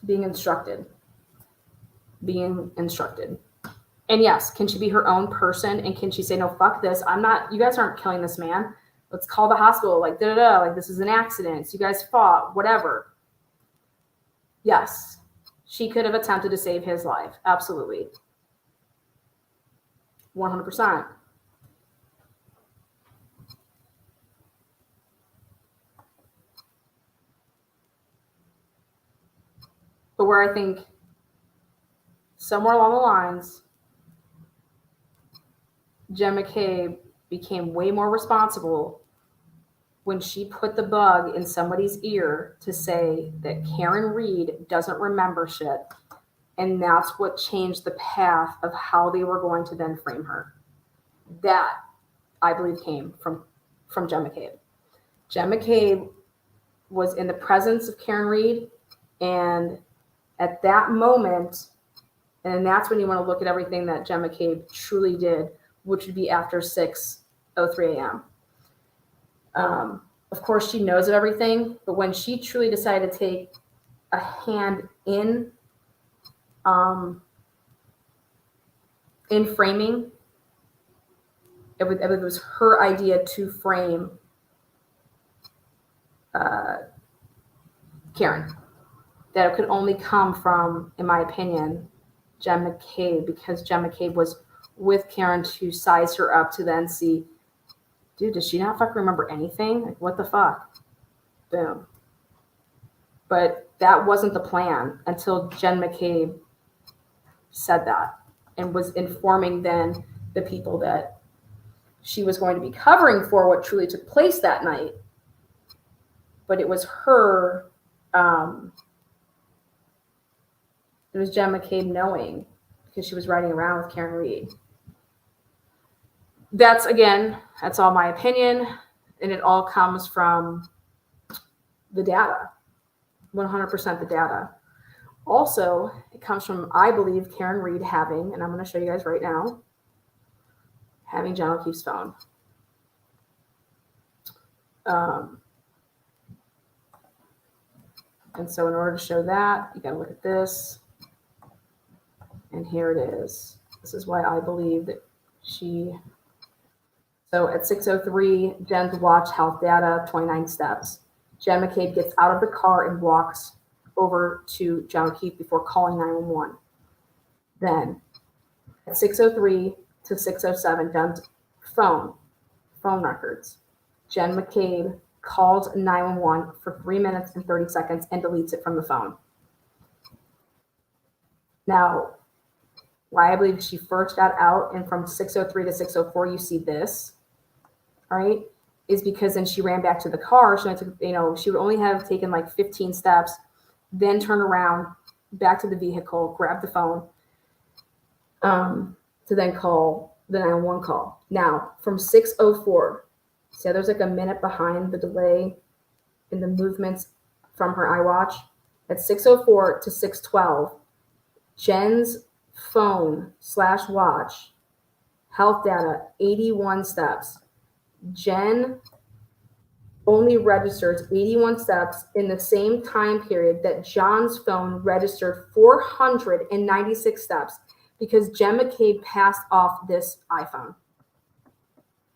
being instructed. And yes, can she be her own person? And can she say, no, fuck this. You guys aren't killing this man. Let's call the hospital. Like, like this is an accident. You guys fought, whatever. Yes, she could have attempted to save his life. Absolutely. 100%. But where I think somewhere along the lines, Jen McCabe became way more responsible when she put the bug in somebody's ear to say that Karen Reed doesn't remember shit. And that's what changed the path of how they were going to then frame her. That, I believe, came from Jen McCabe. Jen McCabe was in the presence of Karen Reed, and at that moment, and that's when you want to look at everything that Jen McCabe truly did, which would be after 6:03 a.m. Of course, she knows of everything, but when she truly decided to take a hand in framing, it was her idea to frame Karen. That it could only come from, in my opinion, Jen McCabe, because Jen McCabe was with Karen to size her up to then see, dude, does she not fucking remember anything? Like, what the fuck? Boom. But that wasn't the plan until Jen McCabe said that and was informing then the people that she was going to be covering for what truly took place that night. But it was her, it was Jen McCabe knowing, because she was riding around with Karen Reed. That's all my opinion, and it all comes from the data, 100% the data. Also, it comes from, I believe, Karen Reed having, and I'm going to show you guys right now, having John O'Keefe's phone. And so in order to show that, you got to look at this. And here it is. This is why I believe that so at 6:03, Jen's watch health data, 29 steps. Jen McCabe gets out of the car and walks over to John O'Keefe before calling 911. Then at 6:03 to 6:07, Jen's phone records. Jen McCabe calls 911 for 3 minutes and 30 seconds and deletes it from the phone. Now, why I believe she first got out, and from 6:03 to 6:04, you see this, all right, is because then she ran back to the car. She would only have taken like 15 steps, then turn around, back to the vehicle, grab the phone, to then call the 911 call. Now, from 6:04, so there's like a minute behind the delay in the movements from her iWatch. At 6:04 to 6:12, Jen's phone/watch health data, 81 steps. Jen only registers 81 steps in the same time period that John's phone registered 496 steps, because Jen McCabe passed off this iPhone.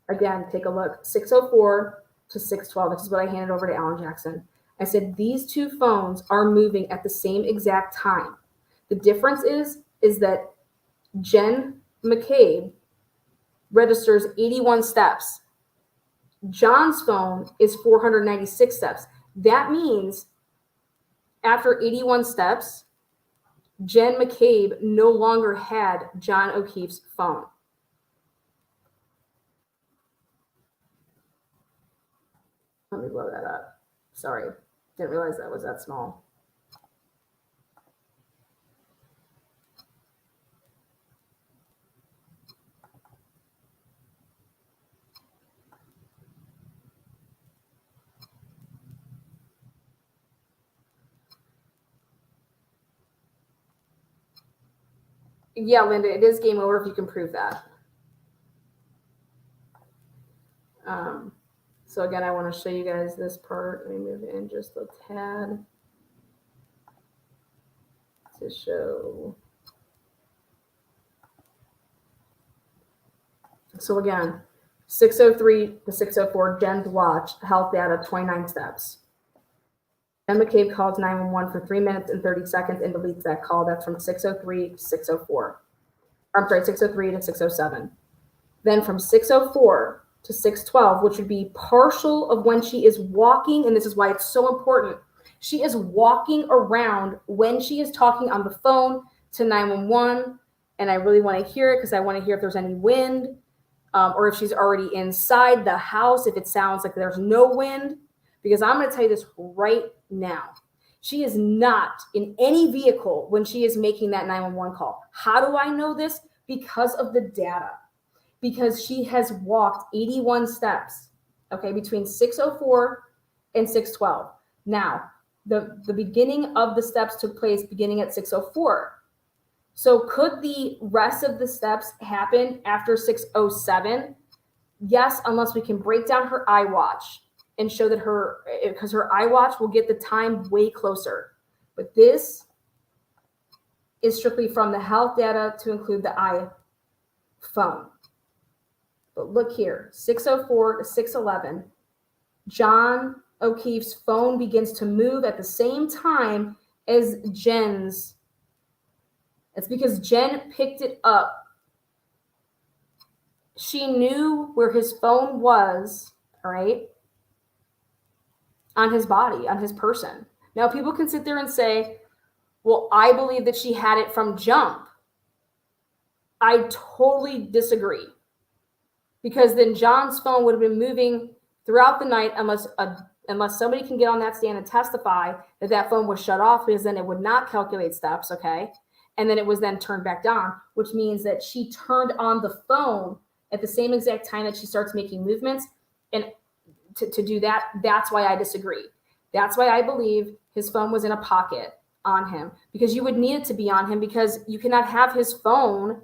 Again, take a look. 6:04 to 6:12. This is what I handed over to Alan Jackson. I said, these two phones are moving at the same exact time. The difference is that Jen McCabe registers 81 steps. John's phone is 496 steps. That means after 81 steps, Jen McCabe no longer had John O'Keefe's phone. Let me blow that up. Sorry, didn't realize that was that small. Yeah, Linda, it is game over if you can prove that. So again, I want to show you guys this part. Let me move in just a tad to show. So again, 6:03 to 6:04, Jen's watch, health data, 29 steps. Then McCabe calls 911 for 3 minutes and 30 seconds and deletes that call. That's from 6:03 to 6:04. I'm sorry, 6:03 to 6:07. Then from 6:04 to 6:12, which would be partial of when she is walking, and this is why it's so important. She is walking around when she is talking on the phone to 911, and I really want to hear it because I want to hear if there's any wind, or if she's already inside the house, if it sounds like there's no wind, because I'm going to tell you this right now. She is not in any vehicle when she is making that 911 call. How do I know this? Because of the data. Because she has walked 81 steps, okay, between 6:04 and 6:12. Now, the beginning of the steps took place beginning at 6:04. So could the rest of the steps happen after 6:07? Yes, unless we can break down her iWatch and show that because her iWatch will get the time way closer. But this is strictly from the health data to include the iPhone. But look here, 6:04 to 6:11, John O'Keefe's phone begins to move at the same time as Jen's. It's because Jen picked it up. She knew where his phone was, all right, on his body, on his person. Now, people can sit there and say, well, I believe that she had it from jump. I totally disagree. Because then John's phone would have been moving throughout the night unless somebody can get on that stand and testify that that phone was shut off, because then it would not calculate steps, okay? And then it was then turned back on, which means that she turned on the phone at the same exact time that she starts making movements. And to do that, that's why I disagree. That's why I believe his phone was in a pocket on him, because you would need it to be on him, because you cannot have his phone,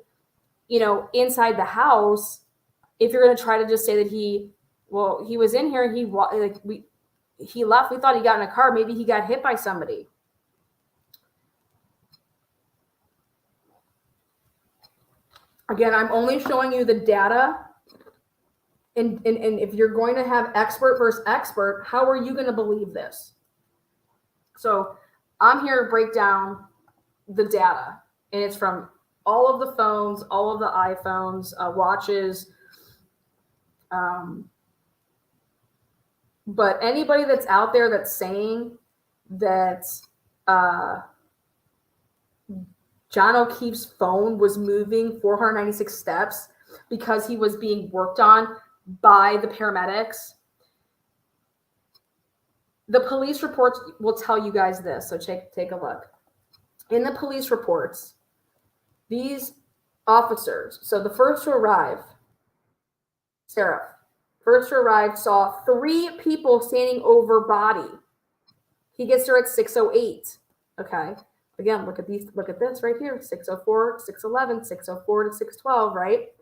inside the house. If you're going to try to just say that he was in here, he left. We thought he got in a car. Maybe he got hit by somebody. Again, I'm only showing you the data. And if you're going to have expert versus expert, how are you going to believe this? So I'm here to break down the data. And it's from all of the phones, all of the iPhones, watches. But anybody that's out there that's saying that John O'Keefe's phone was moving 496 steps because he was being worked on by the paramedics, the police reports will tell you guys this. So take a look. In the police reports, these officers, so the first to arrive, Sheriff, first to arrive, saw 3 people standing over body. He gets there at 6:08. Okay. Again, look at this right here. 6:04, 6:11, 6:04 to 6:12, right?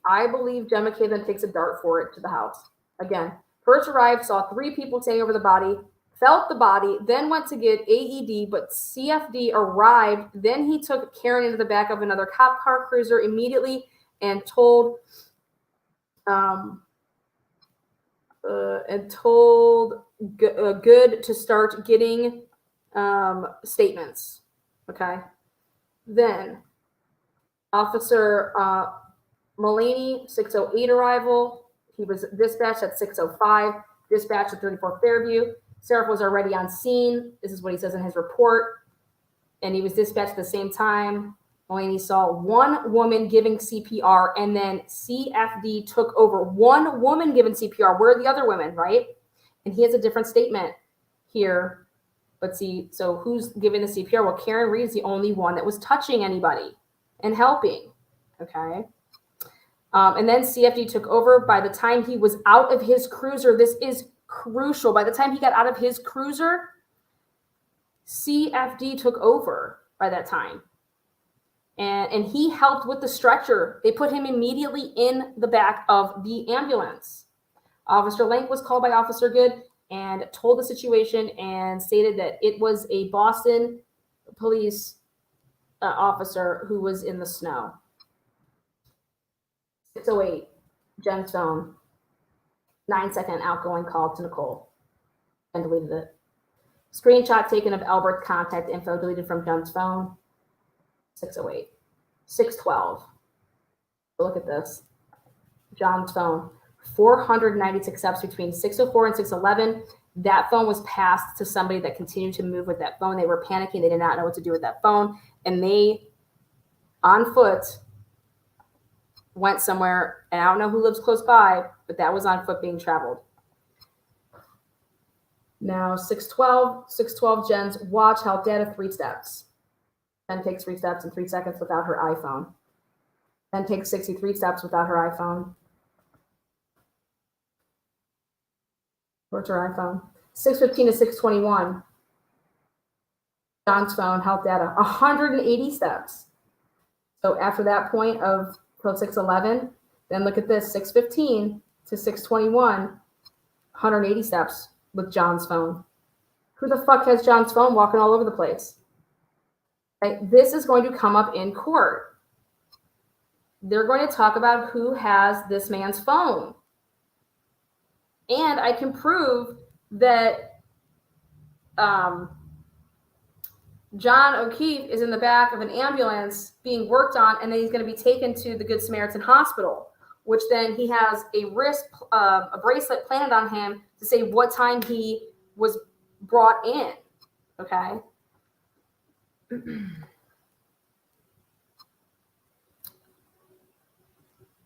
I believe Jen McCabe then takes a dart for it to the house. Again, first arrived, saw 3 people standing over the body, felt the body, then went to get AED, but CFD arrived. Then he took Karen into the back of another cop car cruiser immediately and told Good to start getting statements. Okay. Then Officer Mullaney, 6:08 arrival. He was dispatched at 6:05, dispatched at 34 Fairview. Sheriff was already on scene. This is what he says in his report. And he was dispatched at the same time. Mullaney saw 1 woman giving CPR, and then CFD took over. 1 woman giving CPR. Where are the other women, right? And he has a different statement here. Let's see. So who's giving the CPR? Well, Karen Reed is the only one that was touching anybody and helping. Okay. And then CFD took over. By the time he was out of his cruiser, this is crucial. By the time he got out of his cruiser, CFD took over by that time. And he helped with the stretcher. They put him immediately in the back of the ambulance. Officer Lank was called by Officer Good and told the situation and stated that it was a Boston police officer who was in the snow. 6:08, Jen's phone. 9-second outgoing call to Nicole. And deleted it. Screenshot taken of Albert's contact info deleted from Jen's phone. 6:08. 6:12. Look at this. John's phone. 496 steps between 6:04 and 6:11. That phone was passed to somebody that continued to move with that phone. They were panicking. They did not know what to do with that phone. And they, on foot, went somewhere. And I don't know who lives close by, but that was on foot being traveled. Now, 6:12, Jen's watch health data, 3 steps. Jen takes 3 steps in 3 seconds without her iPhone. Jen takes 63 steps without her iPhone. Where's her iPhone? 6:15 to 6:21. John's phone, health data, 180 steps. So after that point of till 6:11, then look at this, 6:15 to 6:21, 180 steps with John's phone. Who the fuck has John's phone walking all over the place? Right? This is going to come up in court. They're going to talk about who has this man's phone. And I can prove that John O'Keefe is in the back of an ambulance being worked on, and then he's going to be taken to the Good Samaritan Hospital, which then he has a wrist, a bracelet planted on him to say what time he was brought in. Okay.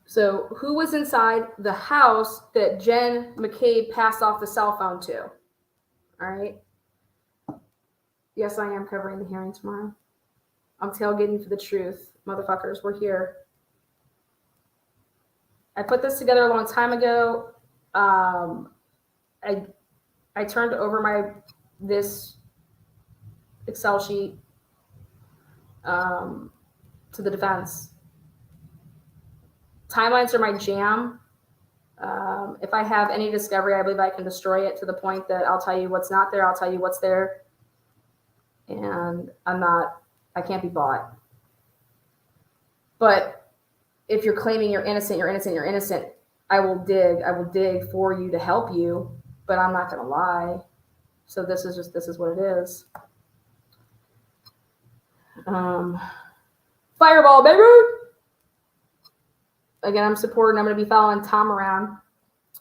So who was inside the house that Jen McCabe passed off the cell phone to? All right. Yes, I am covering the hearing tomorrow. I'm tailgating for the truth. Motherfuckers, we're here. I put this together a long time ago. I turned over this Excel sheet to the defense. Timelines are my jam. If I have any discovery, I believe I can destroy it to the point that I'll tell you what's not there. I'll tell you what's there. And I can't be bought. But if you're claiming you're innocent, I will dig for you to help you, but I'm not going to lie. So this is what it is. Fireball, baby. Again, I'm supporting. I'm going to be following Tom around.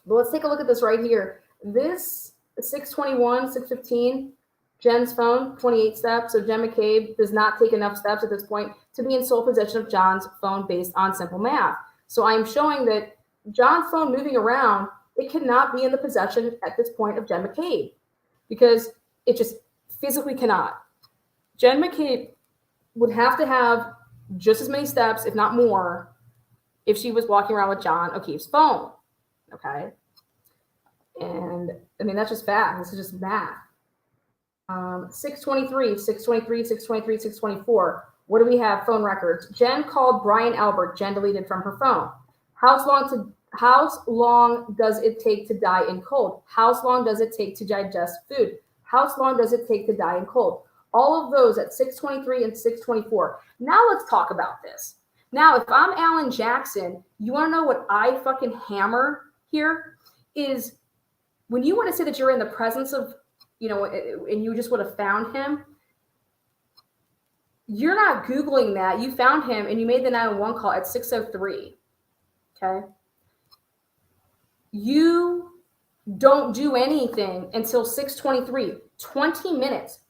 But let's take a look at this right here. This 6:21, 6:15, Jen's phone, 28 steps. So Jen McCabe does not take enough steps at this point to be in sole possession of John's phone based on simple math. So I'm showing that John's phone moving around, it cannot be in the possession at this point of Jen McCabe because it just physically cannot. Jen McCabe would have to have just as many steps, if not more, if she was walking around with John O'Keefe's phone, okay? And, I mean, that's just fact. This is just math. 6:23, 6:23, 6:23, 6:24. What do we have? Phone records. Jen called Brian Albert. Jen deleted from her phone. How long does it take to die in cold? How long does it take to digest food? How long does it take to die in cold? All of those at 6:23 and 6:24. Now let's talk about this. Now, if I'm Alan Jackson, you want to know what I fucking hammer here is when you want to say that you're in the presence of, and you just would have found him, you're not Googling that. You found him and you made the 911 call at 6:03. Okay. You don't do anything until 6:23, 20 minutes.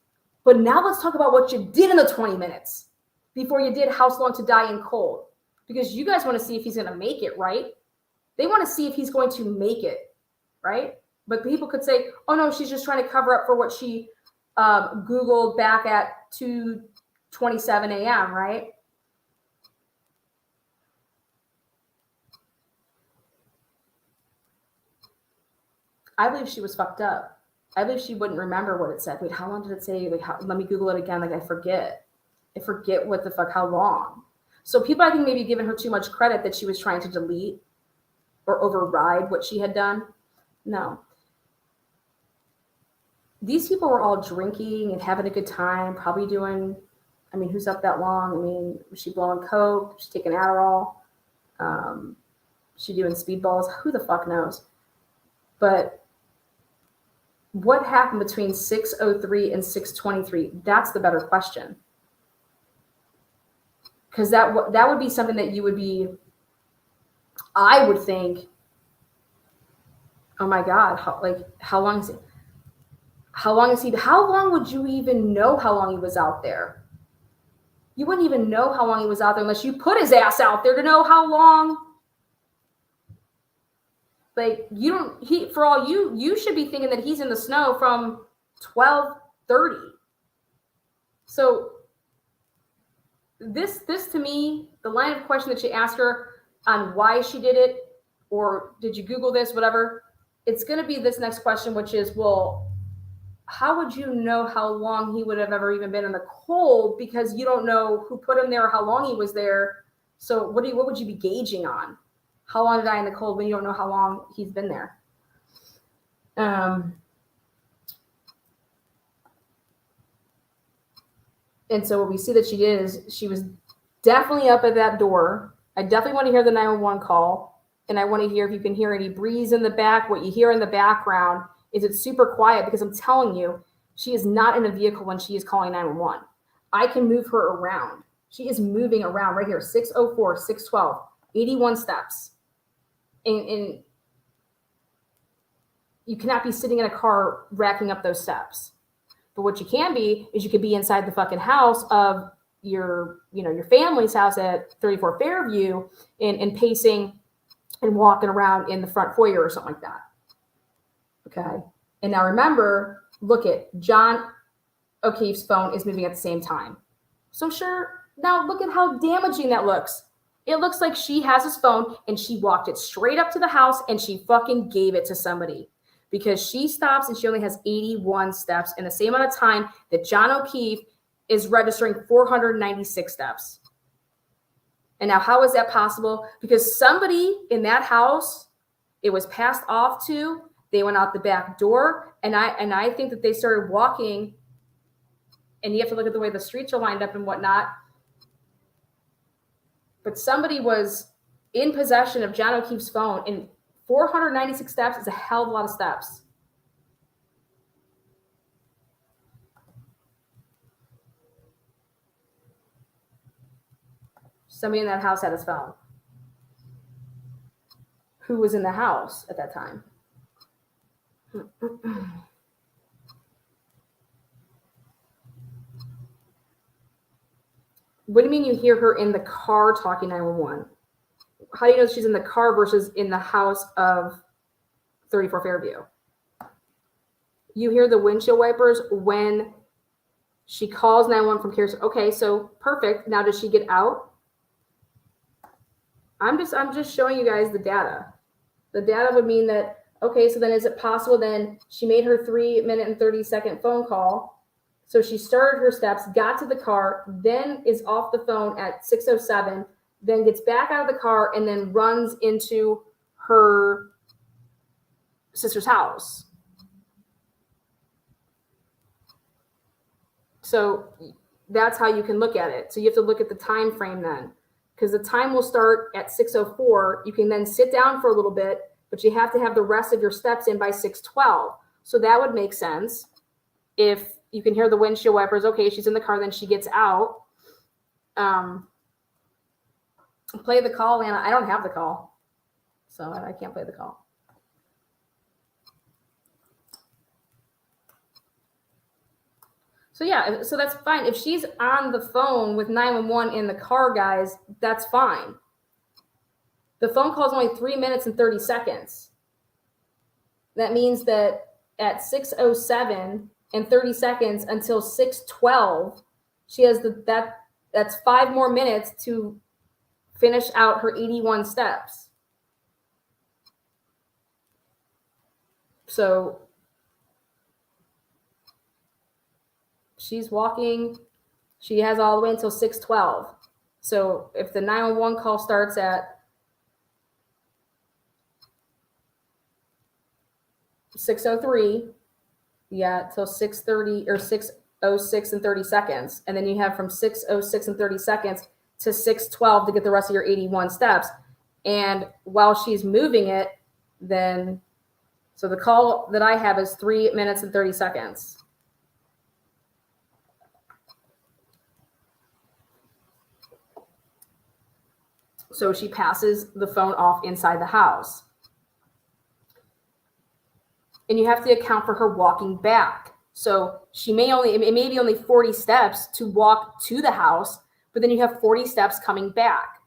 But now let's talk about what you did in the 20 minutes before you did how long to die in cold. Because you guys want to see if he's going to make it, right? They want to see if he's going to make it, right? But people could say, oh, no, she's just trying to cover up for what she Googled back at 2:27 a.m., right? I believe she was fucked up. I believe she wouldn't remember what it said. Wait, how long did it say? Let me Google it again. I forget. I forget what the fuck, how long. So people, I think, maybe given her too much credit that she was trying to delete or override what she had done. No. These people were all drinking and having a good time, probably doing, who's up that long? Was she blowing coke? Was she taking Adderall? she doing speedballs? Who the fuck knows? But what happened between 6:03 and 6:23? That's the better question. Because that would be something that you would be, I would think, oh my God, how long is it? How long would you even know how long he was out there? You wouldn't even know how long he was out there unless you put his ass out there to know how long. Like, for all you should be thinking that he's in the snow from 12:30. So this to me, the line of question that she asked her on why she did it, or did you Google this, whatever, it's going to be this next question, which is, well, how would you know how long he would have ever even been in the cold, because you don't know who put him there or how long he was there. So what would you be gauging on? How long did I in the cold when you don't know how long he's been there? And so what we see that she did is she was definitely up at that door. I definitely want to hear the 911 call, and I want to hear if you can hear any breeze in the back. What you hear in the background, is it super quiet? Because I'm telling you, she is not in a vehicle when she is calling 911. I can move her around. She is moving around right here, 6:04, 6:12, 81 steps. And you cannot be sitting in a car racking up those steps. But what you can be is you could be inside the fucking house of your family's house at 34 Fairview and pacing and walking around in the front foyer or something like that. Okay. And now remember, look at John O'Keefe's phone is moving at the same time. So sure, now look at how damaging that looks. It looks like she has his phone and she walked it straight up to the house and she fucking gave it to somebody, because she stops and she only has 81 steps in the same amount of time that John O'Keefe is registering 496 steps. And now how is that possible? Because somebody in that house, it was passed off to, they went out the back door, and I think that they started walking, and you have to look at the way the streets are lined up and whatnot. But somebody was in possession of John O'Keefe's phone, and 496 steps is a hell of a lot of steps. Somebody in that house had his phone. Who was in the house at that time? What do you mean you hear her in the car talking 911? How do you know she's in the car versus in the house of 34 Fairview? You hear the windshield wipers when she calls 911 from care. Okay, so perfect. Now does she get out? I'm just showing you guys the data. The data would mean that, okay, so then is it possible then she made her 3-minute and 30-second phone call? So she started her steps, got to the car, then is off the phone at 6:07, then gets back out of the car and then runs into her sister's house. So that's how you can look at it. So you have to look at the time frame then, because the time will start at 6:04. You can then sit down for a little bit, but you have to have the rest of your steps in by 6:12. So that would make sense. If you can hear the windshield wipers, okay, she's in the car, then she gets out. Play the call, Anna. I don't have the call, so I can't play the call. So yeah, so that's fine. If she's on the phone with 911 in the car, guys, that's fine. The phone call is only 3 minutes and 30 seconds. That means that at 6:07 and 30 seconds until 6:12, she has that's 5 more minutes to finish out her 81 steps. So she's walking, she has all the way until 6:12. So if the 911 call starts at 6:03, yeah, till 6:30 or 6:06 and 30 seconds. And then you have from 6:06 and 30 seconds to 6:12 to get the rest of your 81 steps. And while she's moving it, then, so the call that I have is 3 minutes and 30 seconds. So she passes the phone off inside the house. And you have to account for her walking back. So it may be only 40 steps to walk to the house, but then you have 40 steps coming back.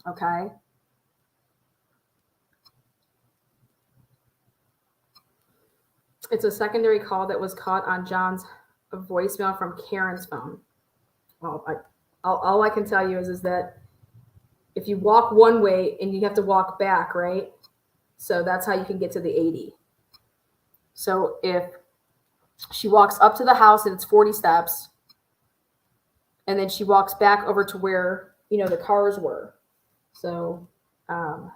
Okay. It's a secondary call that was caught on John's voicemail from Karen's phone. Well, all I can tell you is that if you walk one way and you have to walk back, right? So that's how you can get to the 80. So if she walks up to the house and it's 40 steps, and then she walks back over to where, the cars were. So, oh,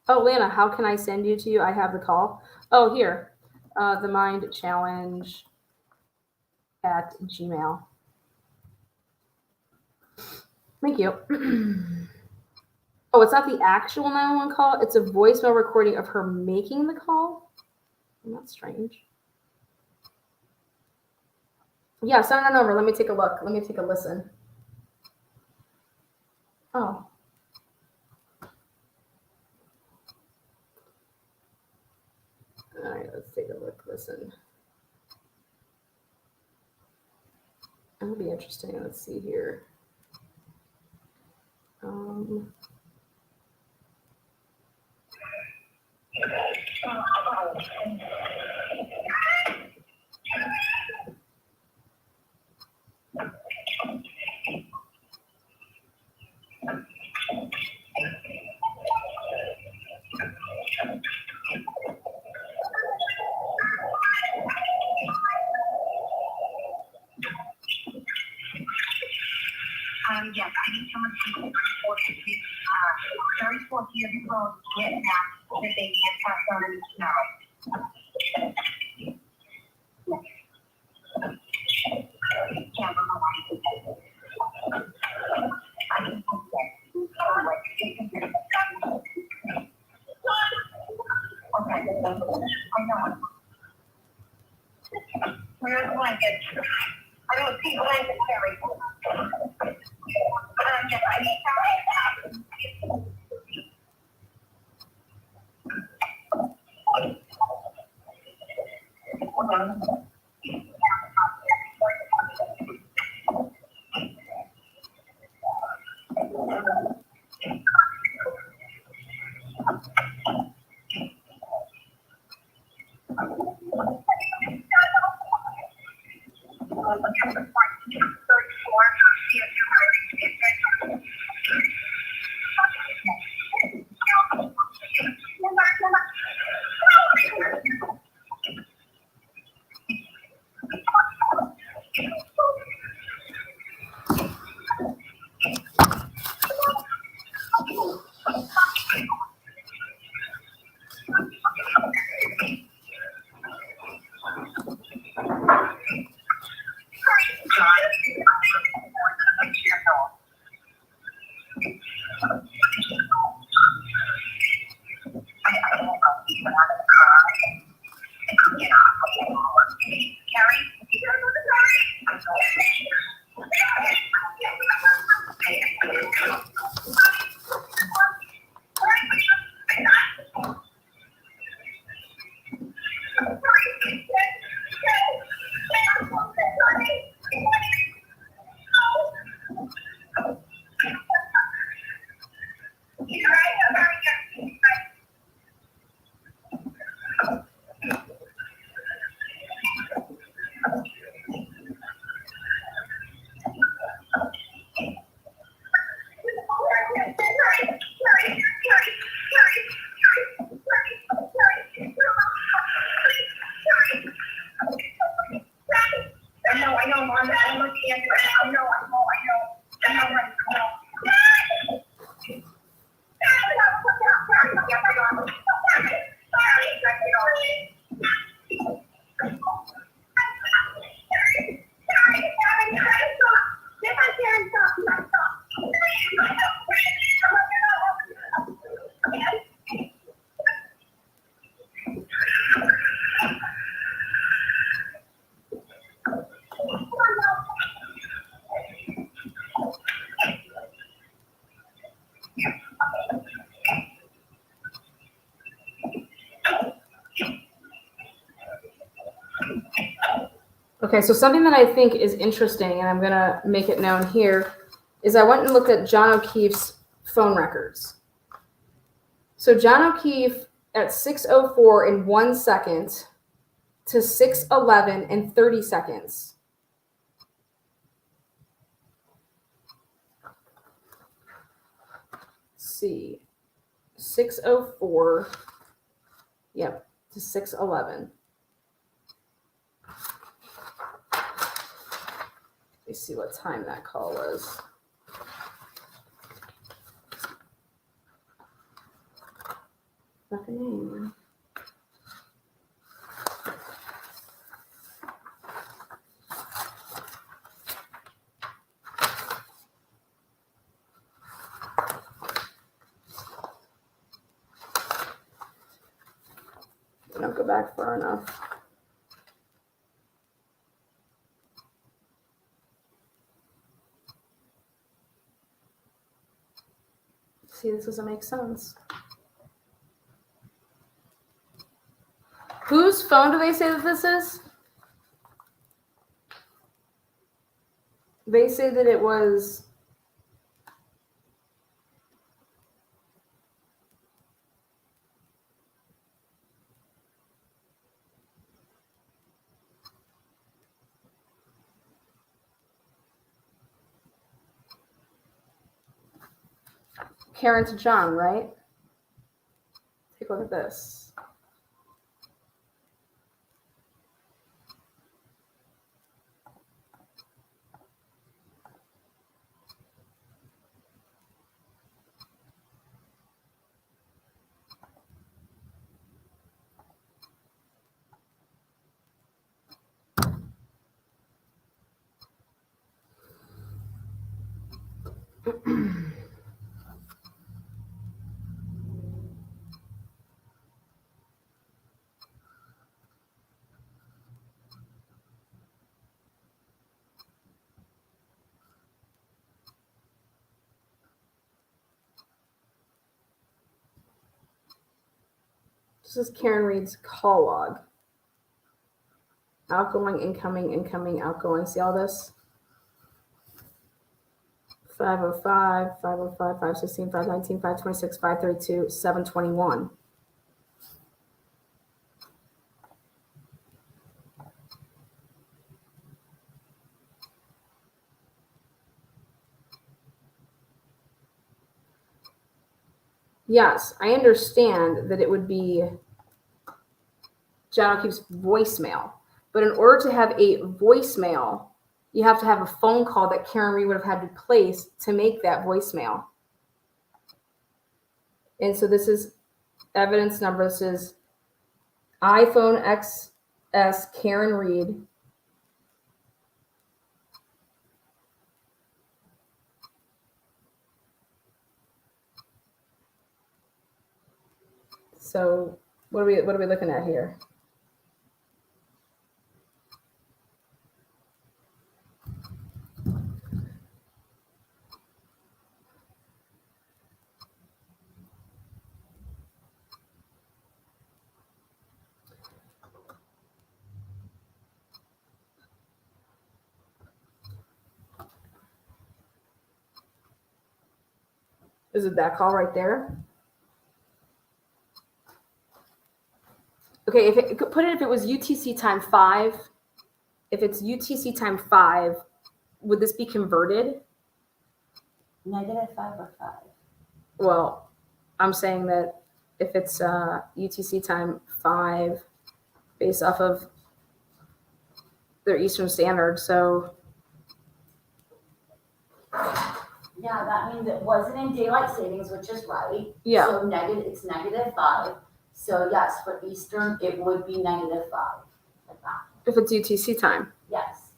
Lana, how can I send you to you? I have the call. Oh, here, the Mind Challenge at Gmail. Thank you. Oh, it's not the actual 911 call. It's a voicemail recording of her making the call. That's strange. Yeah, send it over. Let me take a look. Let me take a listen. Oh. All right, let's take a look. Listen. That'll be interesting. Let's see here. Yes, I need someone to report to very close to your phone get back that they get passed on in the snow. I know. Where's the blanket? I don't see blanket, Terry. Yes, I need Okay, so something that I think is interesting, and I'm going to make it known here, is I went and looked at John O'Keefe's phone records. So John O'Keefe at 6:04 in 1 second to 6:11 in 30 seconds. Let's see. 6:04. Yep, to 6:11. Let me see what time that call was. Fucking name. Don't go back far enough. See, this doesn't make sense. Whose phone do they say that this is? They say that it was Karen to John, right? Take a look at this. This is Karen Reed's call log. Outgoing, incoming, incoming, outgoing. See all this? 5:05, 5:05, 5:16, 5:19, 5:26, 5:32, 7:21. Yes, I understand that it would be John O'Keefe's voicemail. But in order to have a voicemail, you have to have a phone call that Karen Reed would have had to place to make that voicemail. And so this is evidence number. This is iPhone XS Karen Reed. So what are we looking at here? Is it that call right there? Okay, if it was UTC time 5, if it's UTC time 5, would this be converted? -5 or 5? Well, I'm saying that if it's UTC time 5, based off of their Eastern Standard, so Yeah, that means it wasn't in daylight savings, which is right. Yeah. So it's -5. So yes, for Eastern, it would be -5. Like that. if it's UTC time. Yes.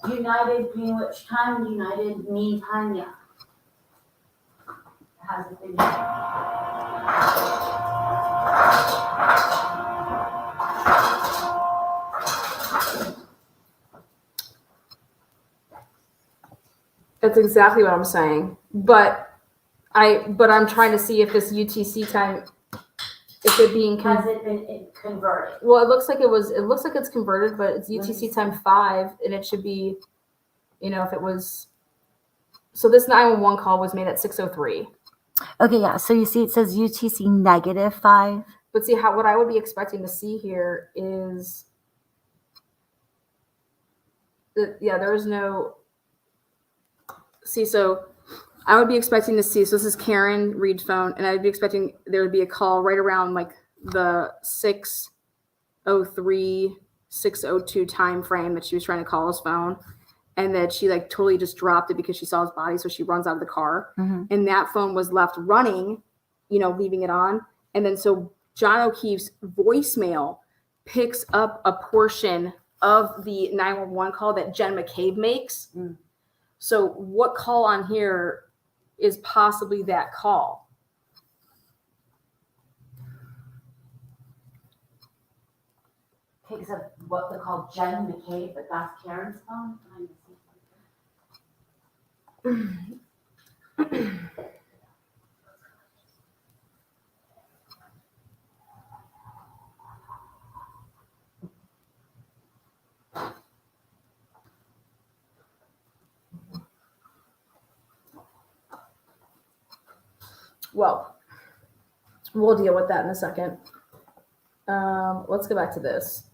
United Greenwich time, United Mean Time, yeah. It hasn't been. That's exactly what I'm saying. But I'm trying to see if this UTC time if it being Has it been converted? well, it looks like it's converted, but it's UTC time 5, and it should be, if it was. So this 911 call was made at 6:03. Okay, yeah. So you see, it says UTC -5. But see what I would be expecting to see here is that there is no. See, so I would be expecting to see. So this is Karen Reed's phone, and I'd be expecting there would be a call right around like the 6:03, 6:02 time frame that she was trying to call his phone, and that she like totally just dropped it because she saw his body, so she runs out of the car, and that phone was left running, leaving it on, and then so John O'Keefe's voicemail picks up a portion of the 911 call that Jen McCabe makes. So what call on here is possibly that call? Picks up what they call Jen McCabe, but that's Karen's phone. Well, we'll deal with that in a second. Let's go back to this.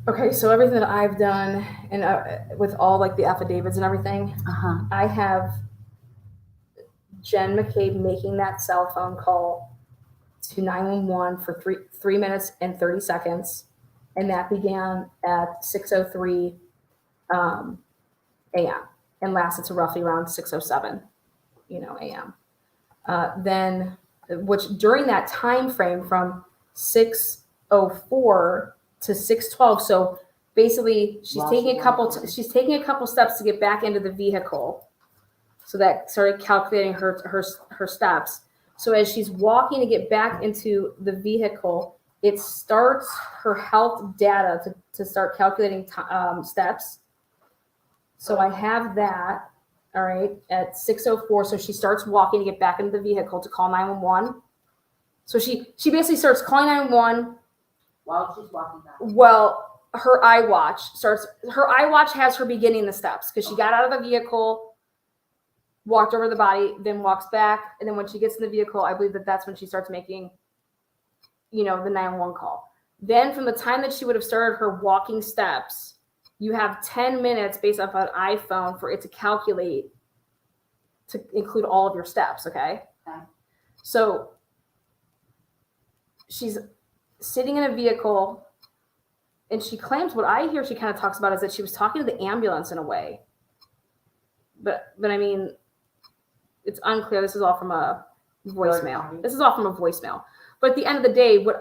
Okay, so everything that I've done, and with all like the affidavits and everything, I have Jen McCabe making that cell phone call to 911 for 3 minutes and 30 seconds, and that began at 6:03 a.m. and lasted to roughly around 6:07 a.m. Then, which during that time frame from 6:04 to 6:12, so basically she's taking a couple steps to get back into the vehicle. So that started calculating her steps. So as she's walking to get back into the vehicle, it starts her health data to start calculating steps. So I have that, all right, at 6:04. So she starts walking to get back into the vehicle to call 911. So she basically starts calling 911 while she's walking back. Well, her iWatch has her beginning the steps because she got out of the vehicle, walked over the body, then walks back, and then when she gets in the vehicle, I believe that's when she starts making, the 911 call. Then from the time that she would have started her walking steps, you have 10 minutes based off an iPhone for it to calculate to include all of your steps, okay? So she's sitting in a vehicle, and she claims what I hear she kind of talks about is that she was talking to the ambulance in a way. But I mean, it's unclear. This is all from a voicemail. But at the end of the day, what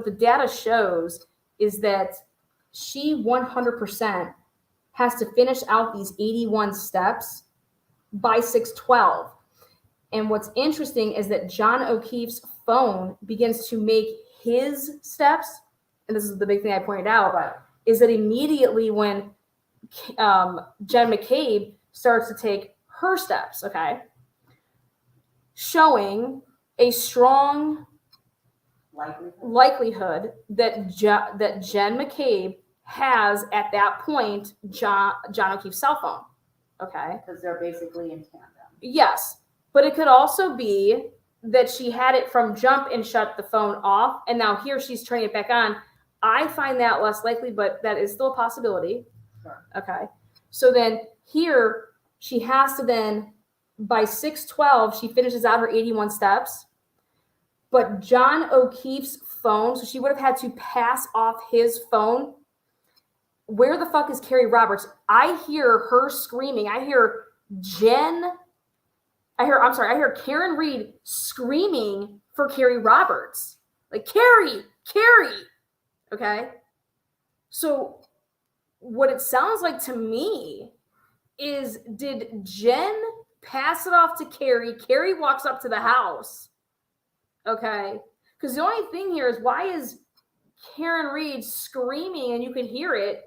the data shows is that she 100% has to finish out these 81 steps by 6:12. And what's interesting is that John O'Keefe's phone begins to make his steps, and this is the big thing I pointed out, is that immediately when Jen McCabe starts to take her steps, okay, showing a strong likelihood that Jen McCabe has at that point John O'Keefe's cell phone, okay? Because they're basically in tandem. Yes, but it could also be that she had it from jump and shut the phone off, and now here she's turning it back on. I find that less likely, but that is still a possibility. Sure. Okay. So then here she has to then, by 6:12, she finishes out her 81 steps. But John O'Keefe's phone, so she would have had to pass off his phone. Where the fuck is Carrie Roberts? I hear her screaming. I hear Karen Reed screaming for Carrie Roberts. Like, Carrie. Okay? So what it sounds like to me is, did Jen pass it off to Carrie? Carrie walks up to the house. Okay? Because the only thing here is, why is Karen Reed screaming, and you could hear it.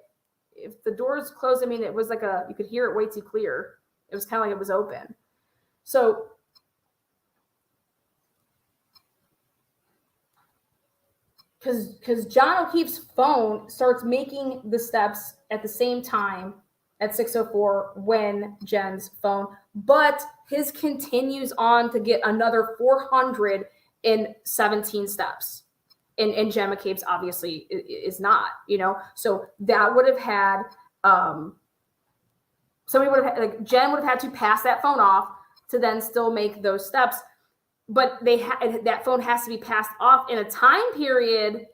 If the doors closed, I mean, it was like you could hear it way too clear. It was kind of like it was open. So because John O'Keefe's phone starts making the steps at the same time at 6:04 when Jen's phone, but his continues on to get another 417 steps. And Jen McCabe's obviously is not, so that would have had, somebody would have, like Jen would have had to pass that phone off to then still make those steps. But that phone has to be passed off in a time period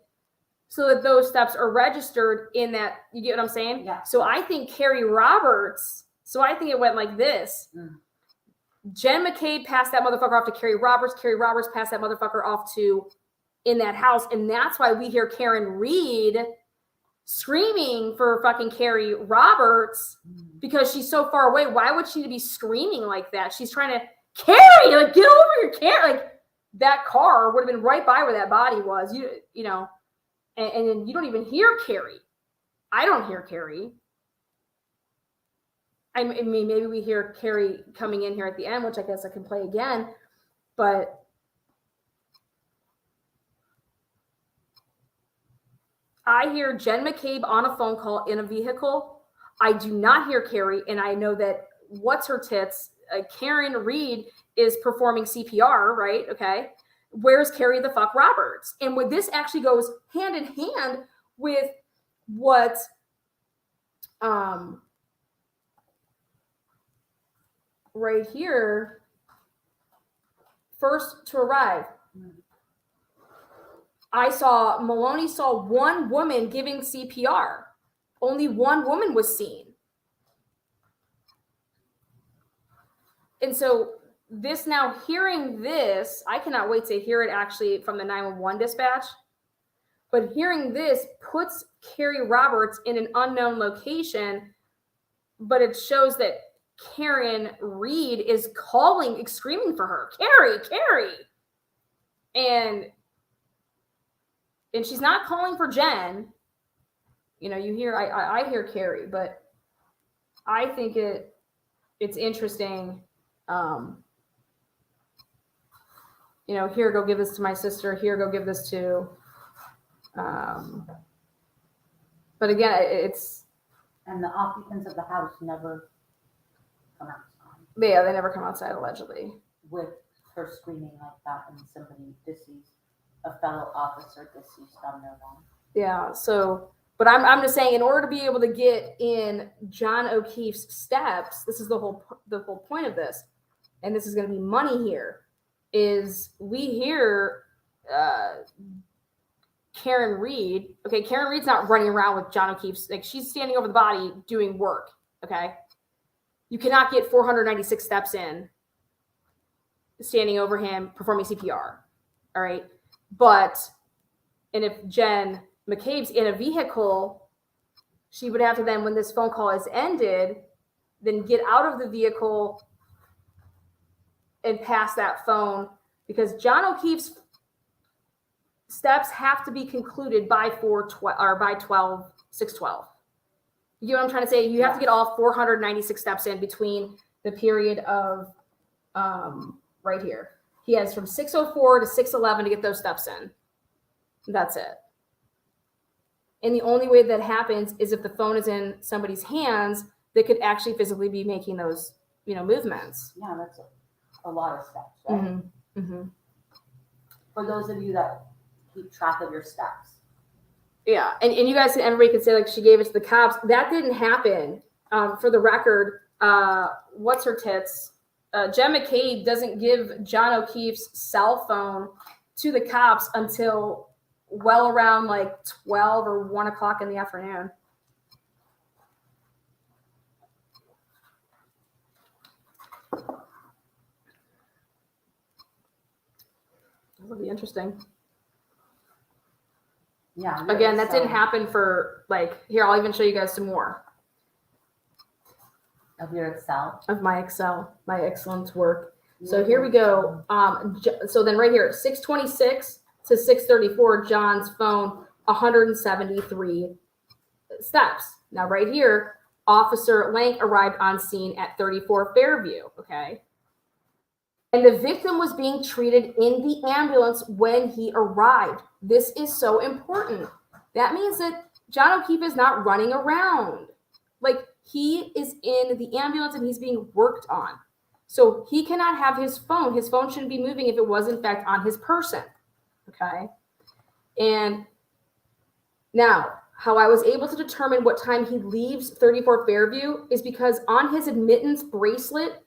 so that those steps are registered in that. You get what I'm saying? Yeah. So I think Carrie Roberts, it went like this. Jen McCabe passed that motherfucker off to Carrie Roberts. Carrie Roberts passed that motherfucker off to in that house. And that's why we hear Karen Reed screaming for fucking Carrie Roberts because she's so far away. Why would she be screaming like that? She's trying to, Carrie, like, get over your Carrie. Like, that car would have been right by where that body was, and then you don't even hear Carrie. I don't hear Carrie. I mean, maybe we hear Carrie coming in here at the end, which I guess I can play again, but I hear Jen McCabe on a phone call in a vehicle. I do not hear Carrie, and I know that what's her tits, Karen Reed is performing CPR, right? Okay. Where's Carrie the fuck Roberts? And what this actually goes hand in hand with what right here, first to arrive. Maloney saw one woman giving CPR. Only one woman was seen. And so hearing this, I cannot wait to hear it actually from the 911 dispatch. But hearing this puts Carrie Roberts in an unknown location, but it shows that Karen Reed is screaming for her, Carrie. And she's not calling for Jen. You hear, I hear Carrie, but I think it's interesting. Here, go give this to my sister. Here, go give this to. But again, it's. And the occupants of the house never come outside. Yeah, they never come outside allegedly. With her screaming like that and somebody deceased, a fellow officer deceased on their lawn. Yeah, so. But I'm just saying, in order to be able to get in John O'Keefe's steps, this is the whole point of this, and this is going to be money here, is we hear Karen Reed. Okay, Karen Reed's not running around with John O'Keefe's, like she's standing over the body doing work, okay? You cannot get 496 steps in standing over him performing CPR, all right? And if Jen McCabe's in a vehicle, she would have to then, when this phone call is ended, then get out of the vehicle and pass that phone, because John O'Keefe's steps have to be concluded by 6:12. You know what I'm trying to say? You have to get all 496 steps in between the period of right here. He has from 6:04 to 6:11 to get those steps in. That's it. And the only way that happens is if the phone is in somebody's hands that could actually physically be making those, movements. Yeah, that's a lot of steps, right? Mm-hmm. Mm-hmm. For those of you that keep track of your steps. Yeah, and you guys, everybody could say, like, she gave it to the cops. That didn't happen. For the record, what's her tits? Jen McCabe doesn't give John O'Keefe's cell phone to the cops until well around like 12 or 1 o'clock in the afternoon. That'll be interesting. Yeah. Again, that didn't happen for here, I'll even show you guys some more. Of your Excel? Of my Excel, my excellent work. So here we go. So then right here, 6:26 to 6:34, John's phone 173 steps. Now, right here, Officer Lank arrived on scene at 34 Fairview, okay? And the victim was being treated in the ambulance when he arrived. This is so important. That means that John O'Keefe is not running around. Like, he is in the ambulance and he's being worked on. So he cannot have his phone. His phone shouldn't be moving if it was, in fact, on his person, okay? And now, how I was able to determine what time he leaves 34 Fairview is because on his admittance bracelet,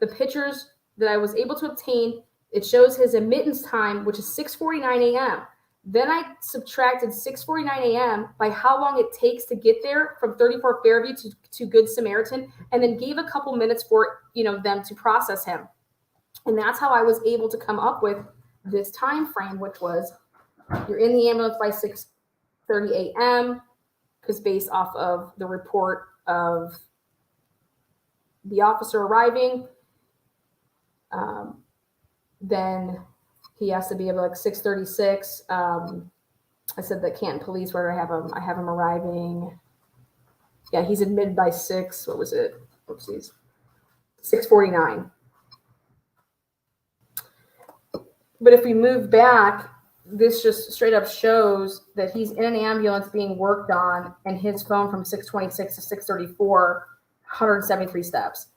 the pictures that I was able to obtain, it shows his admittance time, which is 6:49 a.m. Then I subtracted 6:49 a.m. by how long it takes to get there from 34 Fairview to Good Samaritan, and then gave a couple minutes for them to process him. And that's how I was able to come up with this time frame, which was you're in the ambulance by 6:30 a.m. because based off of the report of the officer arriving, then he has to be able like 6:36. I said that Canton Police, where I have him arriving. Yeah, he's admitted by 6. What was it? Oopsies. 6:49. But if we move back, this just straight up shows that he's in an ambulance being worked on, and his phone from 6:26 to 6:34, 173 steps.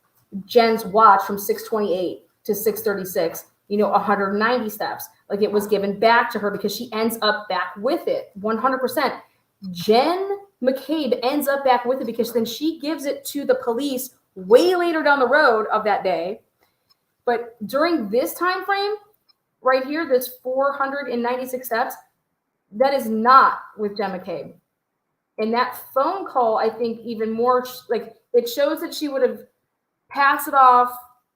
Jen's watch from 6:28 to 6:36, 190 steps. Like, it was given back to her because she ends up back with it 100%. Jen McCabe ends up back with it because then she gives it to the police way later down the road of that day. But during this time frame right here, this 496 steps, that is not with Jen McCabe. And that phone call, I think even more, like, it shows that she would have passed it off.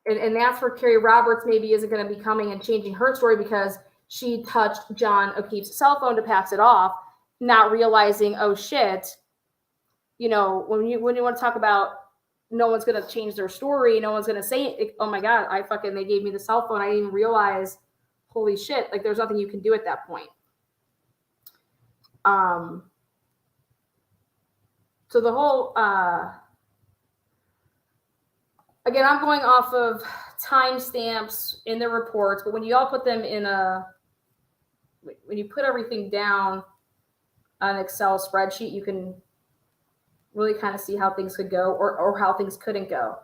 And that's where Carrie Roberts maybe isn't going to be coming and changing her story because she touched John O'Keefe's cell phone to pass it off, not realizing, oh shit, when you want to talk about no one's going to change their story, no one's going to say, oh my God, they gave me the cell phone. I didn't even realize, holy shit, like there's nothing you can do at that point. So the whole, again, I'm going off of timestamps in the reports, but when you all put them when you put everything down on an Excel spreadsheet, you can really kind of see how things could go or how things couldn't go.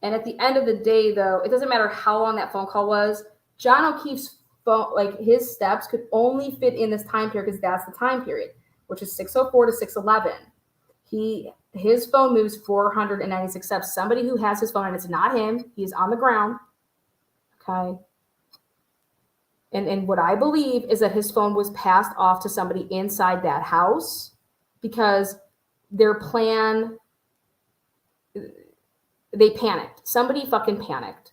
And at the end of the day, though, it doesn't matter how long that phone call was. John O'Keefe's phone, like his steps could only fit in this time period because that's the time period, which is 6:04 to 6:11. His phone moves 496 steps. Somebody who has his phone, and it's not him, he's on the ground. Okay. And what I believe is that his phone was passed off to somebody inside that house because their plan, they panicked. Somebody fucking panicked.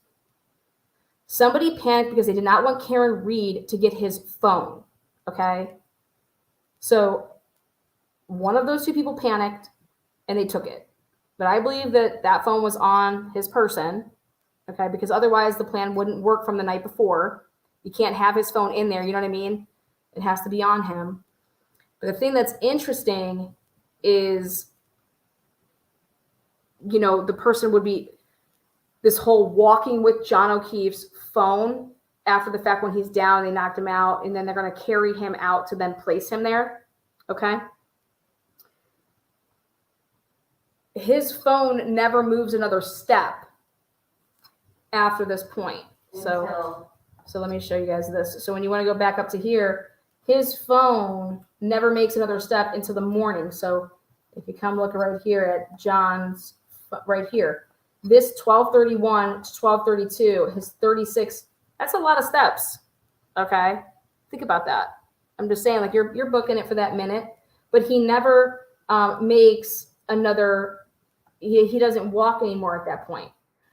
Somebody panicked because they did not want Karen Reed to get his phone. Okay. So one of those two people panicked and they took it. But I believe that that phone was on his person, okay, because otherwise the plan wouldn't work from the night before. You can't have his phone in there, you know what I mean? It has to be on him. But the thing that's interesting is, the person would be this whole walking with John O'Keefe's phone after the fact when he's down, they knocked him out, and then they're going to carry him out to then place him there, okay? His phone never moves another step after this point. So let me show you guys this. So when you want to go back up to here, his phone never makes another step into the morning. So if you come look right here at John's, right here, this 12:31 to 12:32, his 36, that's a lot of steps, okay? Think about that. I'm just saying, like, you're booking it for that minute, but he never makes another, he doesn't walk anymore at that point.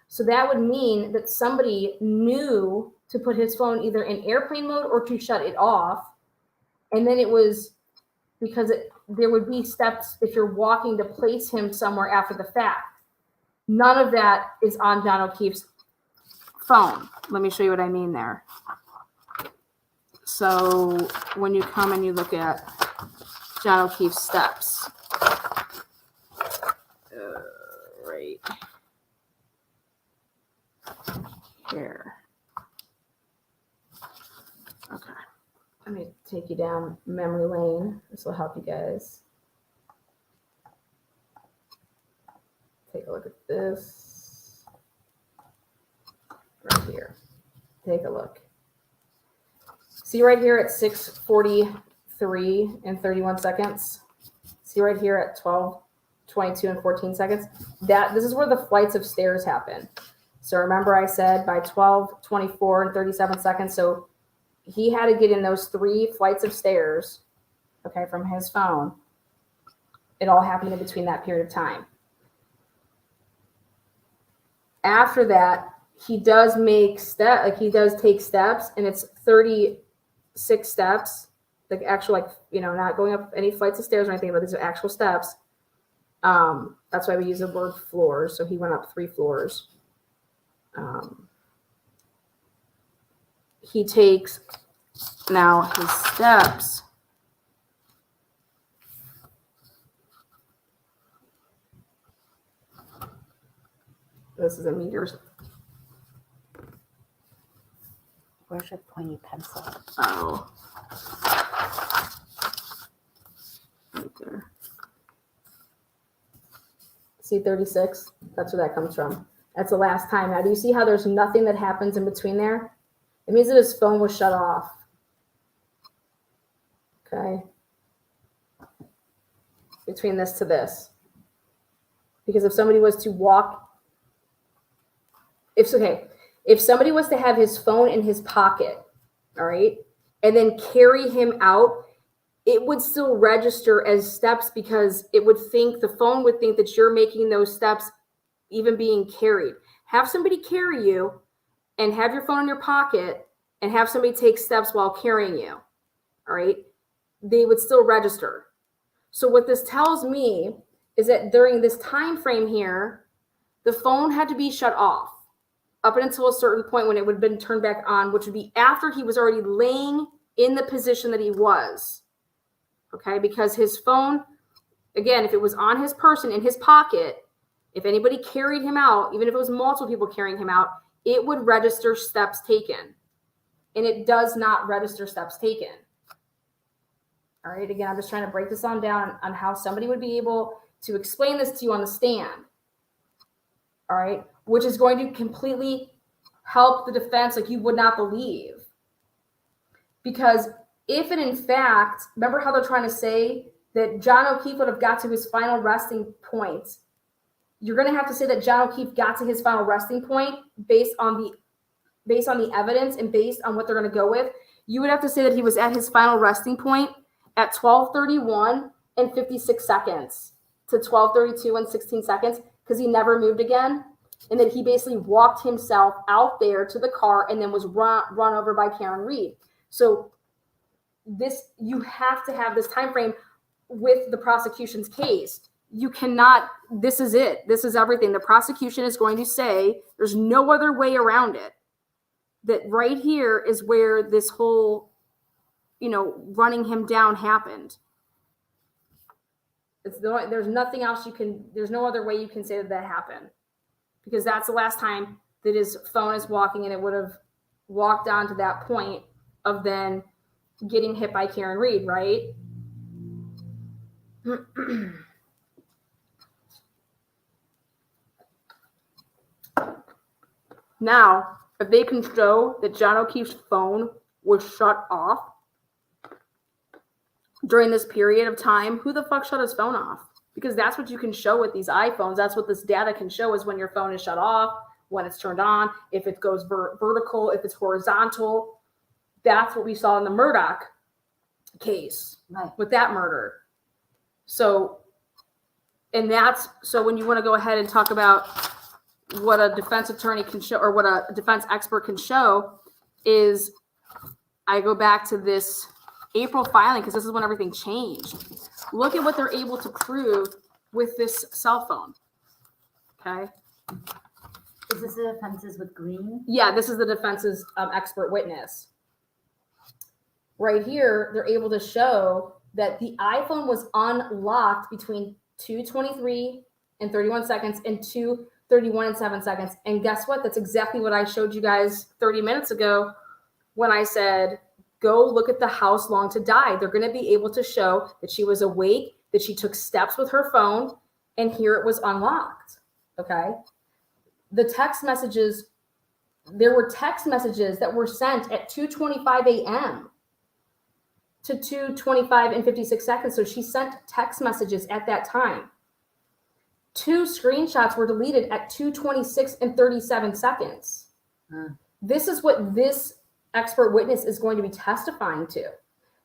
So that would mean that somebody knew to put his phone either in airplane mode or to shut it off. And then it was because there would be steps if you're walking to place him somewhere after the fact. None of that is on John O'Keefe's phone. Let me show you what I mean there. So when you come and you look at John O'Keefe's steps. Right here. Okay. Let me take you down memory lane. This will help you guys. Take a look at this. Right here. Take a look. See right here at 6:43 and 31 seconds. See right here at 12:22 and 14 seconds. This is where the flights of stairs happen. So remember I said by 12:24 and 37 seconds. So he had to get in those 3 flights of stairs, okay, from his phone. It all happened in between that period of time. After that, he does take steps, and it's 36 steps, like actual, not going up any flights of stairs or anything, but these are actual steps. That's why we use the word floors. So he went up 3 floors. He takes now his steps. This is a meters. Where's your pointy pencil? Oh. Right there. See 36? That's where that comes from. That's the last time. Now, do you see how there's nothing that happens in between there? It means that his phone was shut off. Okay. Between this to this. Because if somebody was to if somebody was to have his phone in his pocket, all right, and then carry him out, it would still register as steps because the phone would think that you're making those steps even being carried. Have somebody carry you and have your phone in your pocket and have somebody take steps while carrying you, all right, they would still register. So what this tells me is that during this time frame here, the phone had to be shut off up until a certain point when it would have been turned back on, which would be after he was already laying in the position that he was. Okay, because his phone, again, if it was on his person in his pocket, if anybody carried him out, even if it was multiple people carrying him out, it would register steps taken. And it does not register steps taken. All right, again, I'm just trying to break this on down on how somebody would be able to explain this to you on the stand. All right, which is going to completely help the defense like you would not believe. Because if and in fact, remember how they're trying to say that John O'Keefe would have got to his final resting point. You're going to have to say that John O'Keefe got to his final resting point based on the evidence and based on what they're going to go with. You would have to say that he was at his final resting point at 12:31 and 56 seconds to 12:32 and 16 seconds because he never moved again. And then he basically walked himself out there to the car and then was run over by Karen Reed. So you have to have this time frame with the prosecution's case. You cannot, this is it. This is everything. The prosecution is going to say there's no other way around it. That right here is where this whole, running him down happened. There's nothing else there's no other way you can say that happened. Because that's the last time that his phone is walking, and it would have walked down to that point of then getting hit by Karen Reed, right? Now, if they can show that John O'Keefe's phone was shut off during this period of time, who the fuck shut his phone off? Because that's what you can show with these iPhones. That's what this data can show is when your phone is shut off, when it's turned on, if it goes vertical, if it's horizontal. That's what we saw in the Murdoch case with that murder. So when you want to go ahead and talk about what a defense attorney can show or what a defense expert can show is I go back to this April filing because this is when everything changed. Look at what they're able to prove with this cell phone. Okay. Is this the defenses with Green? Yeah, this is the defense's expert witness. Right here, they're able to show that the iPhone was unlocked between 2:23 and 31 seconds and 2:31 and 7 seconds. And guess what? That's exactly what I showed you guys 30 minutes ago when I said, go look at the house long to die. They're going to be able to show that she was awake, that she took steps with her phone, and here it was unlocked. Okay. The text messages, there were text messages that were sent at 2:25 a.m. to 2:25 and 56 seconds. So she sent text messages at that time. 2 screenshots were deleted at 2:26 and 37 seconds. This is what this expert witness is going to be testifying to.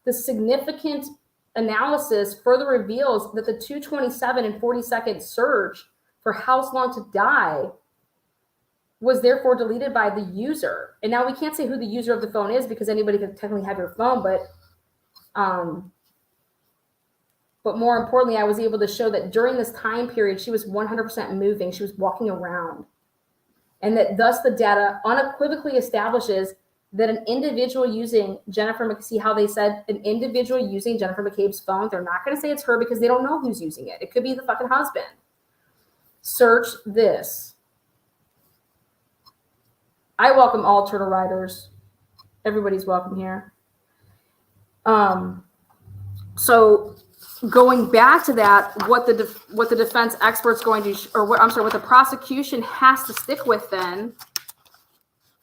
The significant analysis further reveals that the 2:27 and 40-second search for house long to die was therefore deleted by the user. And now we can't say who the user of the phone is because anybody could technically have your phone, but more importantly, I was able to show that during this time period, she was 100% moving. She was walking around. And that thus the data unequivocally establishes that an individual using see how they said an individual using Jennifer McCabe's phone, they're not going to say it's her because they don't know who's using it. It could be the fucking husband. Search this. I welcome all turtle riders. Everybody's welcome here. So going back to that, what the defense expert's going to, what the prosecution has to stick with then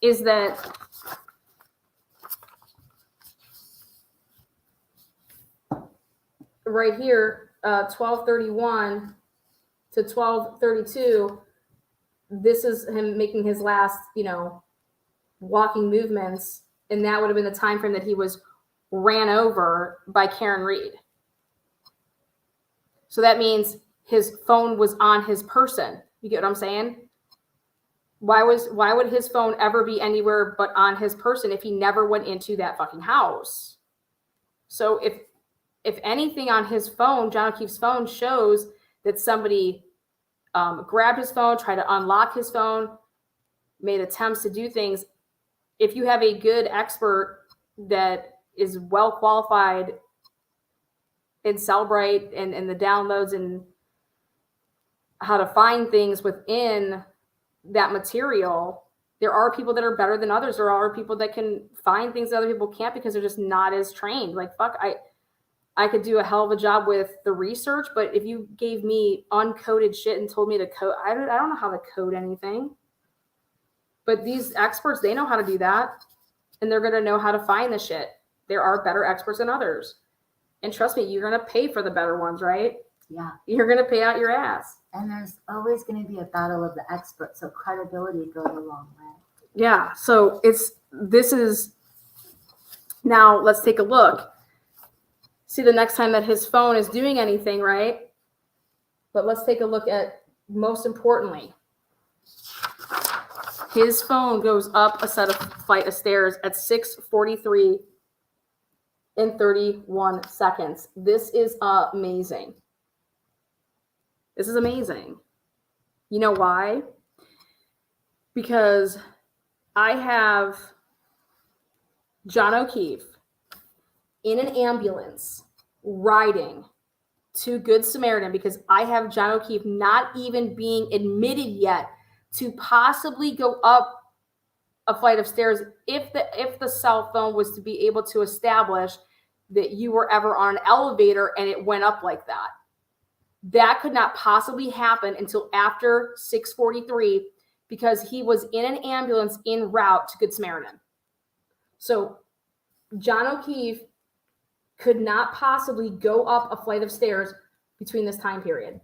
is that right here, 12:31 to 12:32, this is him making his last, walking movements, and that would have been the time frame that he was ran over by Karen Reed. So that means his phone was on his person. You get what I'm saying? Why would his phone ever be anywhere but on his person if he never went into that fucking house? So if anything on his phone, John O'Keefe's phone, shows that somebody grabbed his phone, tried to unlock his phone, made attempts to do things, if you have a good expert that is well qualified in Cellbrite and the downloads and how to find things within that material, there are people that are better than others. There are people that can find things that other people can't because they're just not as trained. Like, fuck, I could do a hell of a job with the research, but if you gave me uncoded shit and told me to code, I don't know how to code anything. But these experts, they know how to do that, and they're going to know how to find the shit. There are better experts than others. And trust me, you're going to pay for the better ones, right? Yeah. You're going to pay out your ass. And there's always going to be a battle of the experts, so credibility goes a long way. Yeah, so now let's take a look. See the next time that his phone is doing anything, right? But let's take a look at, most importantly, his phone goes up a flight of stairs at 6:43 and 31 seconds. This is amazing. This is amazing. You know why? Because I have John O'Keefe in an ambulance riding to Good Samaritan, because I have John O'Keefe not even being admitted yet to possibly go up a flight of stairs if the cell phone was to be able to establish that you were ever on an elevator and it went up like that. That could not possibly happen until after 6:43 because he was in an ambulance en route to Good Samaritan. So John O'Keefe could not possibly go up a flight of stairs between this time period.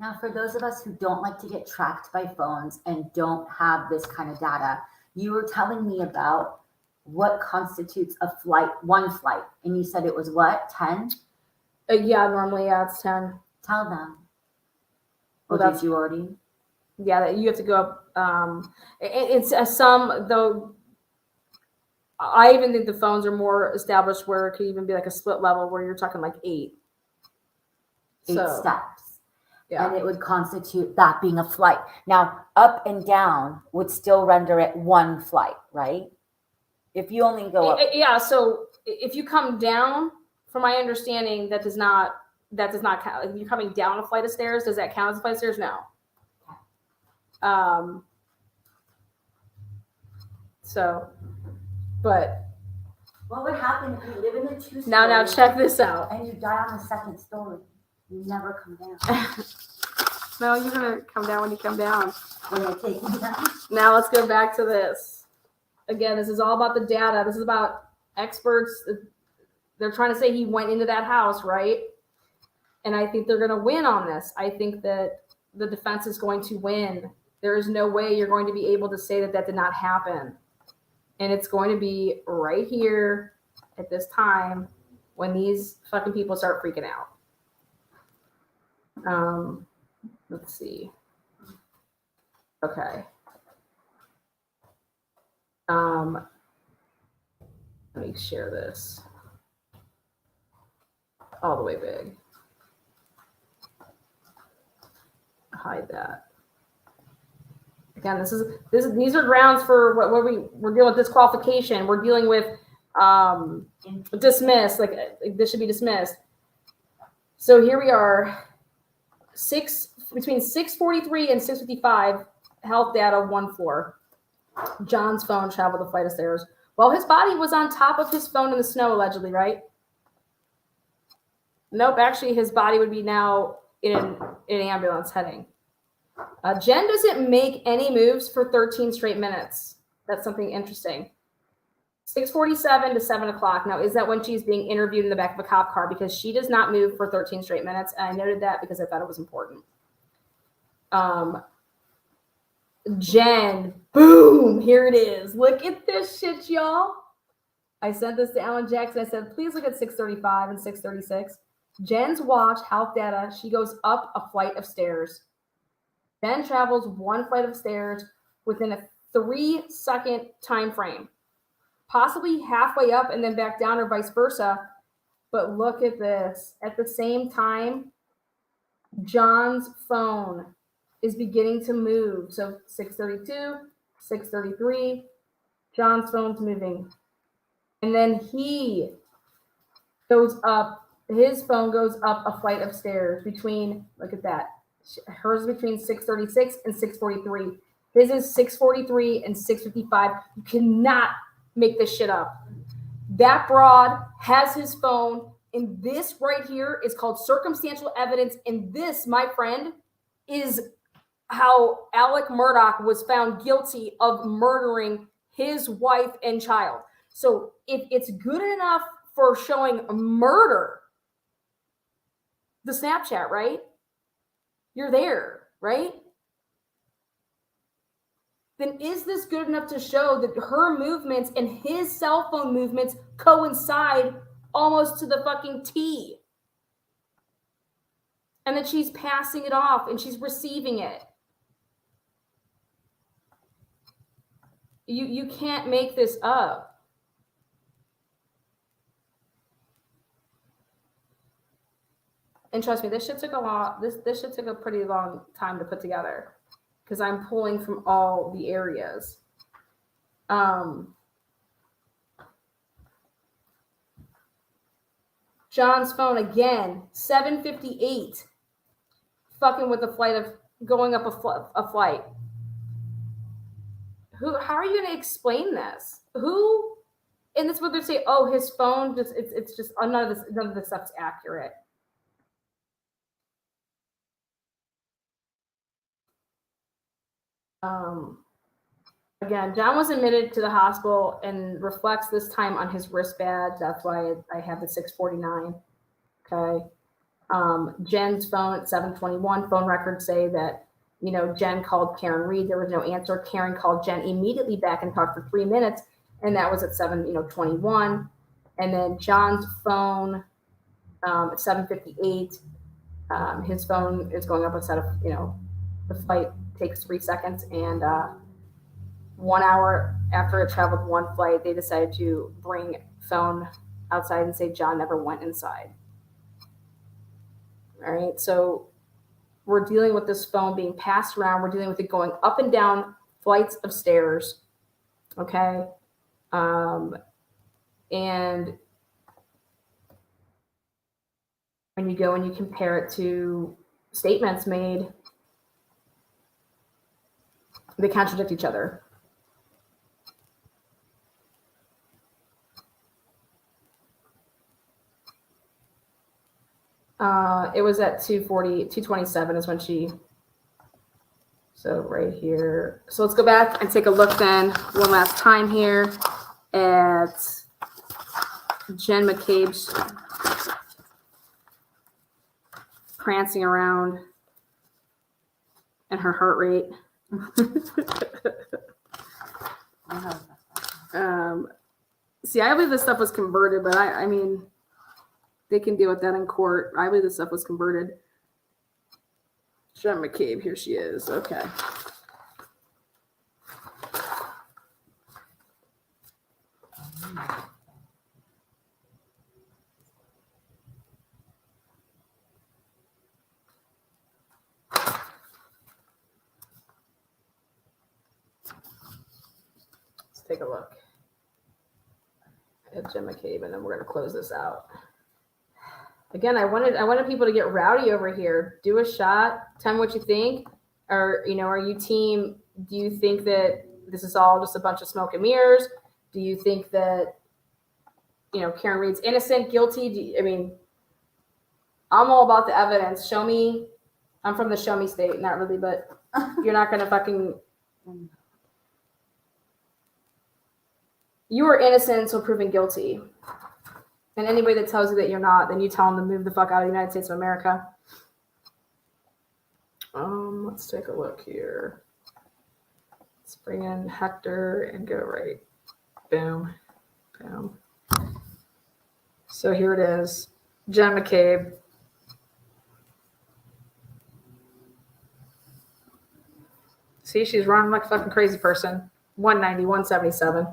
Now, for those of us who don't like to get tracked by phones and don't have this kind of data, you were telling me about what constitutes a flight, one flight, and you said it was what, 10? Yeah, normally, it's 10. Tell them. Well, Or did you already? Yeah, you have to go up. It's some, though. I even think the phones are more established where it could even be like a split level where you're talking like 8. 8 steps. Yeah. And it would constitute that being a flight. Now, up and down would still render it one flight, right? If you only go up. Yeah, so if you come down, from my understanding, that does not count. If you're coming down a flight of stairs, does that count as a flight of stairs? No. So, but What would happen if you live in a 2-story? now check this out. And you die on the 2nd story? You never come down. No, you're gonna come down when you come down. When they take you down. Now let's go back to this. Again, this is all about the data. This is about experts. They're trying to say he went into that house, right? And I think they're going to win on this. I think that the defense is going to win. There is no way you're going to be able to say that that did not happen. And it's going to be right here at this time when these fucking people start freaking out. Let's see. Okay. Let me share this all the way big. Hide that. Again, these are grounds for what we're dealing with disqualification. We're dealing with dismiss. Like this should be dismissed. So here we are, between 6:43 and 6:55. Health data, 1 floor. John's phone traveled the flight of stairs while his body was on top of his phone in the snow, allegedly, right? Nope, actually, his body would be now in an ambulance heading. Jen doesn't make any moves for 13 straight minutes. That's something interesting. 6:47 to 7 o'clock. Now, is that when she's being interviewed in the back of a cop car? Because she does not move for 13 straight minutes. And I noted that because I thought it was important. Jen, boom, here it is. Look at this shit, y'all. I sent this to Alan Jackson. I said, please look at 6:35 and 6:36. Jen's watch, health data, she goes up a flight of stairs. Then travels 1 flight of stairs within a 3-second time frame. Possibly halfway up and then back down or vice versa. But look at this. At the same time, John's phone is beginning to move. So 6:32, 6:33, John's phone's moving. And then he goes up, his phone goes up a flight of stairs between, look at that. Hers is between 6:36 and 6:43. His is 6:43 and 6:55. You cannot make this shit up. That broad has his phone, and this right here is called circumstantial evidence. And this, my friend, is how Alec Murdaugh was found guilty of murdering his wife and child. So if it's good enough for showing murder, the Snapchat, right? You're there, right? Then is this good enough to show that her movements and his cell phone movements coincide almost to the fucking T? And that she's passing it off and she's receiving it. You can't make this up. And trust me, this shit took a lot. This shit took a pretty long time to put together because I'm pulling from all the areas. John's phone again, 7:58. Fucking with a flight of going up a flight. How are you going to explain this? Who? And that's what they say. Oh, his phone. It's just none of this stuff's accurate. Again, John was admitted to the hospital and reflects this time on his wrist badge. That's why I have the 6:49. Okay. Jen's phone at 7:21. Phone records say that, Jen called Karen Reed. There was no answer. Karen called Jen immediately back and talked for 3 minutes. And that was at 7:21. And then John's phone at 7:58. His phone is going up instead of, the flight takes 3 seconds. And 1 hour after it traveled 1 flight, they decided to bring phone outside and say John never went inside. All right. So we're dealing with this phone being passed around. We're dealing with it going up and down flights of stairs. Okay. And and you go and you compare it to statements made, they contradict each other. It was at 227 is when she, so right here. So let's go back and take a look then one last time here at Jen McCabe's prancing around and her heart rate. See, I believe this stuff was converted, but I mean, they can deal with that in court. I believe this stuff was converted. Jen McCabe, here she is. Okay. Let's take a look at Jen McCabe, and then we're going to close this out. Again, I wanted people to get rowdy over here. Do a shot. Tell me what you think. Or, are you team? Do you think that this is all just a bunch of smoke and mirrors? Do you think that, Karen Reed's innocent, guilty? I'm all about the evidence. Show me. I'm from the show me state, not really, but you're not going to fucking. You are innocent until proven guilty. And anybody that tells you that you're not, then you tell them to move the fuck out of the United States of America. Let's take a look here. Let's bring in Hector and go right. Boom. Boom. So here it is. Jen McCabe. See, she's running like a fucking crazy person. 190, 177.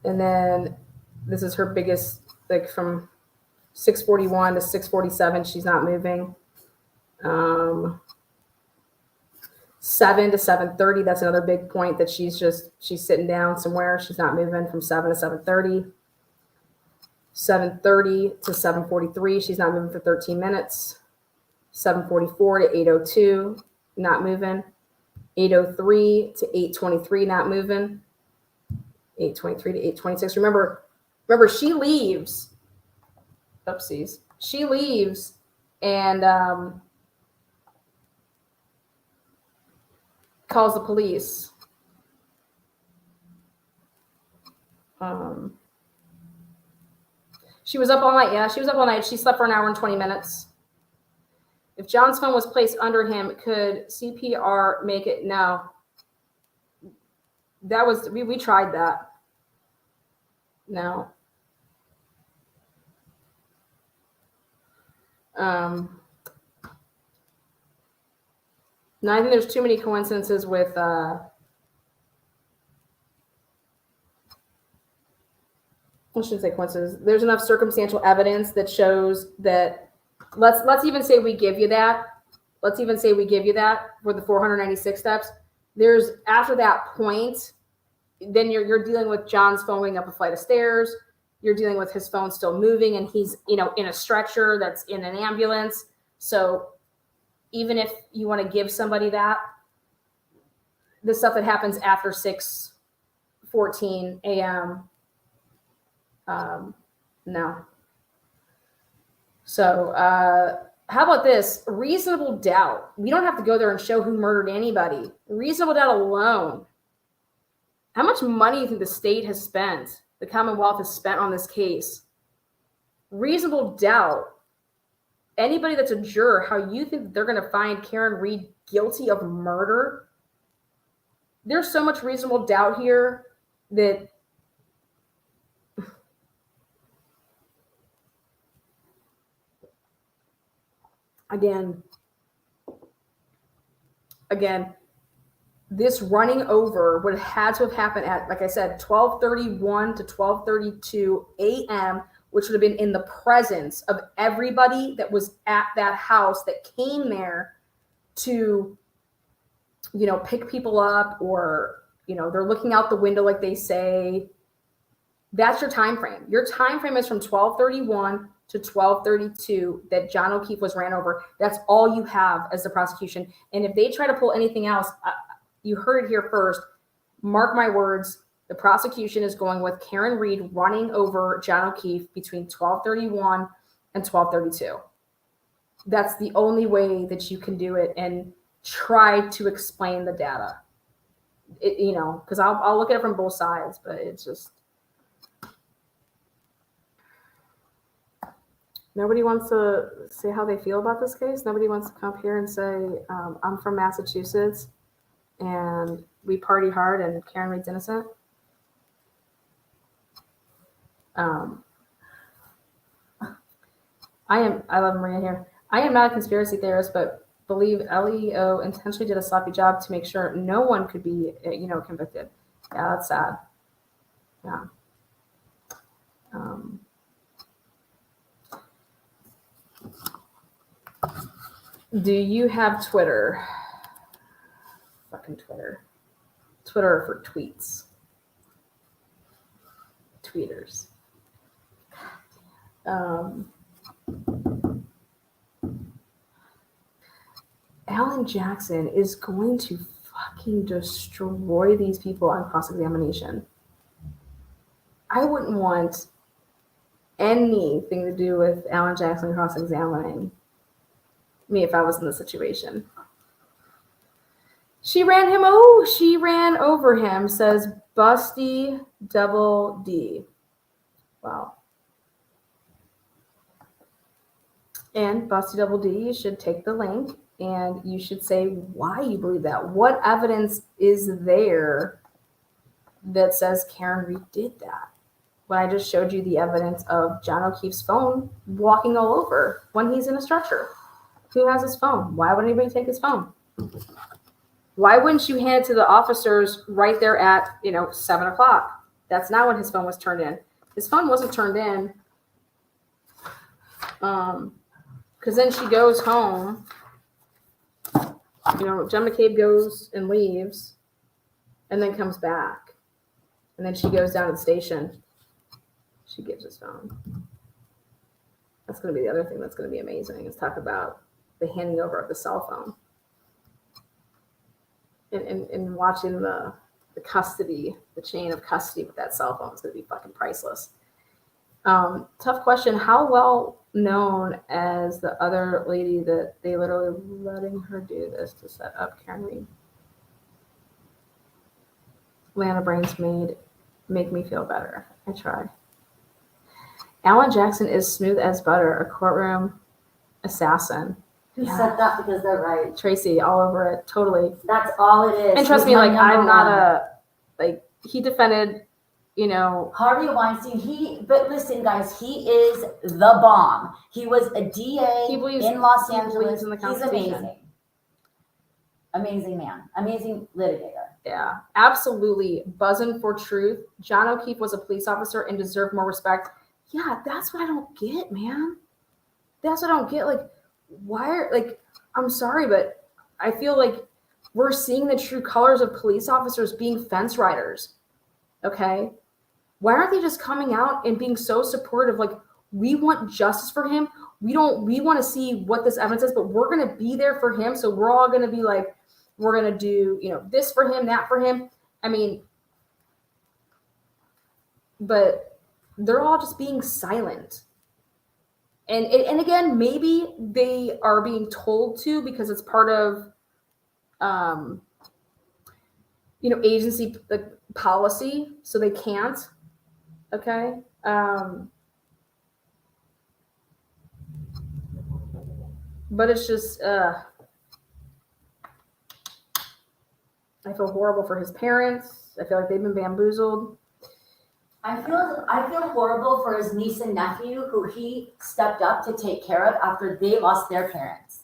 And then this is her biggest, like from 641 to 647, she's not moving. 7 to 730, that's another big point that she's sitting down somewhere. She's not moving from 7 to 730. 730 to 743, she's not moving for 13 minutes. 744 to 802, not moving. 803 to 823, not moving. 823 to 826. Remember, she leaves. Oopsies. She leaves and calls the police. She was up all night. Yeah, she was up all night. She slept for an hour and 20 minutes. If John's phone was placed under him, could CPR make it? No. That was, we tried that. No. No, I think there's too many coincidences with I shouldn't say coincidences. There's enough circumstantial evidence that shows that let's even say we give you that. Let's even say we give you that for the 496 steps. There's after that point, then you're dealing with John's phone going up a flight of stairs. You're dealing with his phone still moving, and he's in a stretcher that's in an ambulance. So even if you want to give somebody that, the stuff that happens after 6:14 a.m. No. So how about this? Reasonable doubt. We don't have to go there and show who murdered anybody. Reasonable doubt alone. How much money do you think the state has spent, the Commonwealth has spent on this case? Reasonable doubt. Anybody that's a juror, how you think they're going to find Karen Reed guilty of murder? There's so much reasonable doubt here that again, this running over would have had to have happened at, like I said, 12:31 to 12:32 a.m., which would have been in the presence of everybody that was at that house that came there to, pick people up, or, they're looking out the window like they say. That's your time frame. Your time frame is from 12:31 to 12:32 that John O'Keefe was ran over. That's all you have as the prosecution. And if they try to pull anything else, you heard it here first. Mark my words. The prosecution is going with Karen Reed running over John O'Keefe between 12:31 and 12:32. That's the only way that you can do it and try to explain the data. Because I'll look at it from both sides, but it's just nobody wants to say how they feel about this case. Nobody wants to come up here and say, I'm from Massachusetts and we party hard and Karen Reed's innocent. I love Maria here. I am not a conspiracy theorist, but believe LEO intentionally did a sloppy job to make sure no one could be, convicted. Yeah, that's sad. Yeah. Do you have Twitter? Fucking Twitter. Twitter for tweets. Tweeters. Alan Jackson is going to fucking destroy these people on cross-examination. I wouldn't want anything to do with Alan Jackson cross-examining me if I was in the situation. She ran over him, says Busty Double D. Wow. And Busty Double D, you should take the link and you should say why you believe that. What evidence is there that says Karen Reed did that? When I just showed you the evidence of John O'Keefe's phone walking all over when he's in a stretcher. Who has his phone? Why would anybody take his phone? Why wouldn't you hand it to the officers right there at, 7 o'clock? That's not when his phone was turned in. His phone wasn't turned in. Because then she goes home. John McCabe goes and leaves and then comes back. And then she goes down to the station. She gives his phone. That's going to be the other thing that's going to be amazing is talk about the handing over of the cell phone. And watching the custody, the chain of custody with that cell phone is going to be fucking priceless. Tough question. How well known as the other lady that they literally letting her do this to set up Karen Reed? Lana Brains make me feel better. I try. Alan Jackson is smooth as butter, a courtroom assassin. Who said that because they're right? Tracy, all over it, totally. That's all it is. And trust me, I'm not he defended, Harvey Weinstein, but listen, guys, he is the bomb. He was a DA in Los Angeles. In the He's amazing. Amazing man. Amazing litigator. Yeah, absolutely. Buzzing for truth. John O'Keefe was a police officer and deserved more respect. Yeah, that's what I don't get, man. That's what I don't get. I'm sorry, but I feel like we're seeing the true colors of police officers being fence riders. Okay? Why aren't they just coming out and being so supportive? We want justice for him. We want to see what this evidence is, but we're going to be there for him. So we're all going to be we're going to do, this for him, that for him. I mean, but they're all just being silent. And again, maybe they are being told to because it's part of, agency policy, so they can't. Okay. But it's just, I feel horrible for his parents. I feel like they've been bamboozled. I feel horrible for his niece and nephew who he stepped up to take care of after they lost their parents.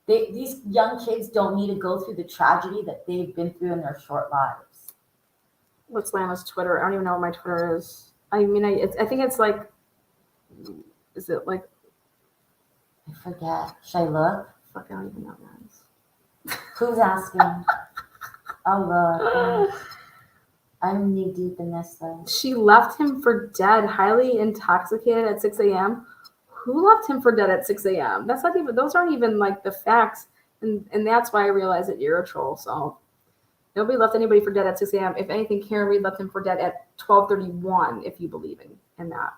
These young kids don't need to go through the tragedy that they've been through in their short lives. What's Lana's Twitter? I don't even know what my Twitter is. I mean, I think it's is it I forget. Should I look? Fuck, I don't even know, guys. Who's asking? Oh, look. I'm knee deep in this though. She left him for dead, highly intoxicated at 6 a.m. Who left him for dead at 6 a.m.? That's not even, those aren't even like the facts. And that's why I realized that you're a troll. So nobody left anybody for dead at 6 a.m. If anything, Karen Reed left him for dead at 12:31, if you believe in that.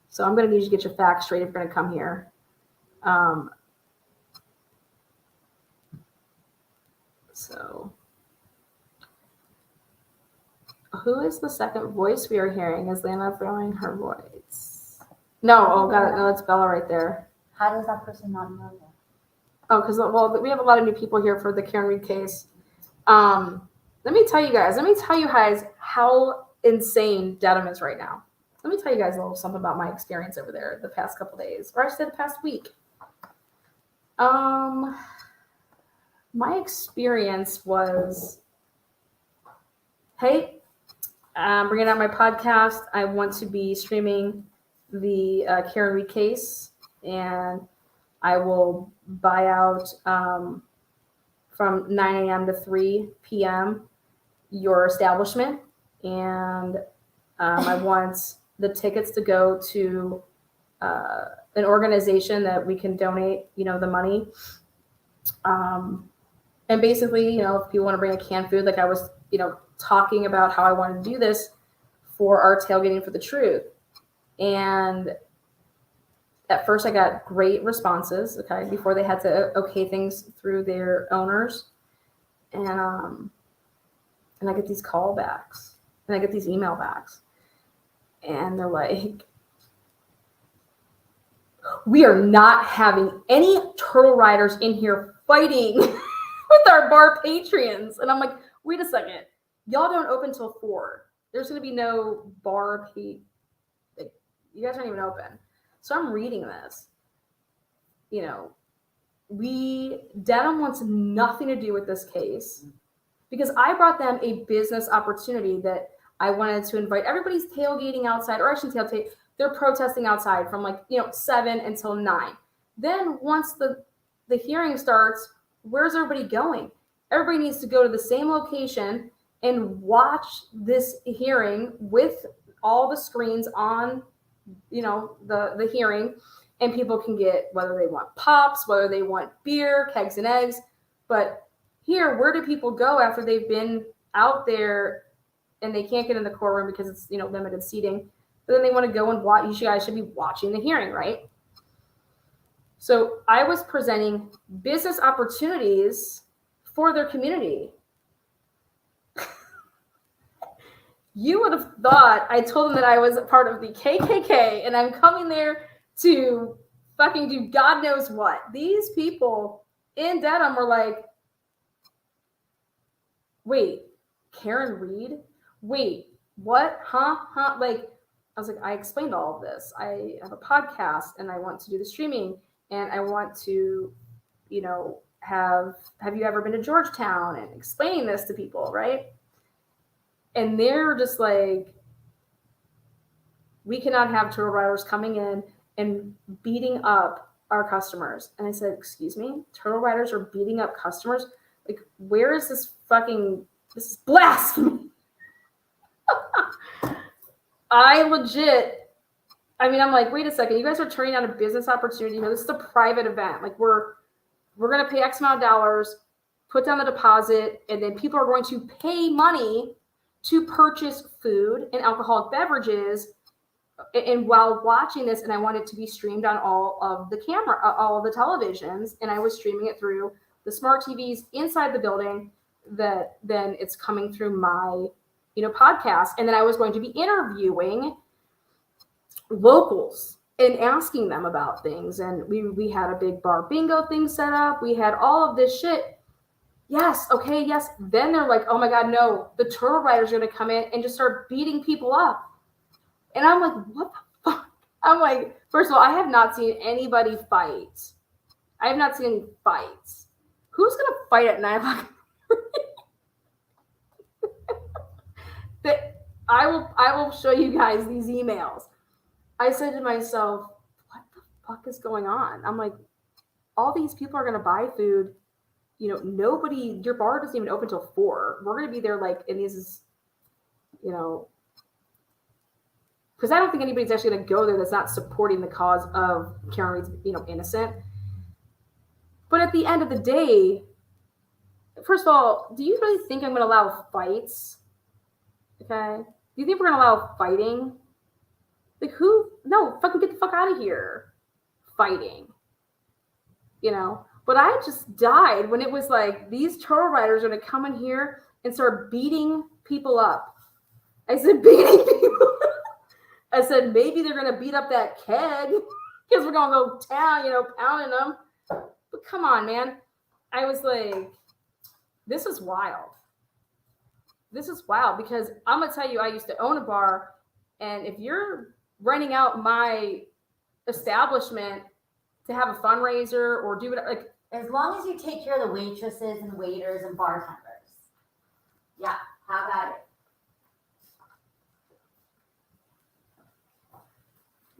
So I'm going to need you to get your facts straight if you're going to come here. So who is the second voice we are hearing? Is Lana throwing her voice? No, oh, got it. No, it's Bella right there. How does that person not know that? Oh, because, well, we have a lot of new people here for the Karen Reed case. Let me tell you guys how insane Dedham is right now. Let me tell you guys a little something about my experience over there the past couple days, or I should say the past week. My experience was, hey, I'm bringing out my podcast. I want to be streaming the Karen Reed case, and I will buy out from 9 a.m. to 3 p.m. your establishment, and I want the tickets to go to an organization that we can donate, the money. And basically, if people want to bring a canned food, like I was, talking about how I wanted to do this for our tailgating for the truth. And at first I got great responses, okay, before they had to okay things through their owners. And I get these callbacks and I get these email backs. And they're like, we are not having any turtle riders in here fighting with our bar patrons. And I'm like, wait a second. Y'all don't open till 4. There's going to be no bar you guys aren't even open. So I'm reading this. Dedham wants nothing to do with this case because I brought them a business opportunity that I wanted to invite. Everybody's tailgating outside, or actually tailgate. They're protesting outside from 7 until 9. Then once the hearing starts, where's everybody going? Everybody needs to go to the same location and watch this hearing with all the screens on, the hearing, and people can get whether they want pops, whether they want beer, kegs and eggs. But here, where do people go after they've been out there and they can't get in the courtroom because it's, limited seating? But then they want to go and watch. You guys should be watching the hearing, right? So I was presenting business opportunities for their community. You would have thought I told them that I was a part of the KKK and I'm coming there to fucking do God knows what. These people in Dedham were like, wait, Karen Reed? Wait, what? Huh? Like, I was like, I explained all of this. I have a podcast and I want to do the streaming and I want to, have you ever been to Georgetown, and explaining this to people, right? And they're just like, we cannot have turtle riders coming in and beating up our customers. And I said, excuse me, turtle riders are beating up customers? Like, where is this is blasphemy. I'm like, wait a second, you guys are turning down a business opportunity. This is a private event. Like, we're going to pay X amount of dollars, put down the deposit, and then people are going to pay money to purchase food and alcoholic beverages. And while watching this, and I want it to be streamed on all of the televisions, and I was streaming it through the smart TVs inside the building, that then it's coming through my, podcast. And then I was going to be interviewing locals and asking them about things. And we had a big bar bingo thing set up. We had all of this shit. Yes. Okay. Yes. Then they're like, oh my God, no, the turtle riders are going to come in and just start beating people up. And I'm like, what the fuck? I'm like, first of all, I have not seen anybody fight. I have not seen any fights. Who's going to fight at 9 o'clock? I will show you guys these emails. I said to myself, what the fuck is going on? I'm like, all these people are going to buy food. Your bar doesn't even open till 4. We're going to be there and this is you know, because I don't think anybody's actually going to go there that's not supporting the cause of Karen Reed's, you know, innocent. But at the end of the day, first of all, do you really think I'm going to allow fights? Okay. Do you think we're going to allow fighting? Like who? No, fucking get the fuck out of here. Fighting. You know? But I just died when it was like, these turtle riders are going to come in here and start beating people up. I said, beating people. I said, maybe they're going to beat up that keg because we're going to go town, you know, pounding them. But come on, man. I was like, this is wild. This is wild because I'm going to tell you, I used to own a bar. And if you're renting out my establishment to have a fundraiser or do it, like, As long as you take care of the waitresses and waiters and bartenders. Yeah, have at it.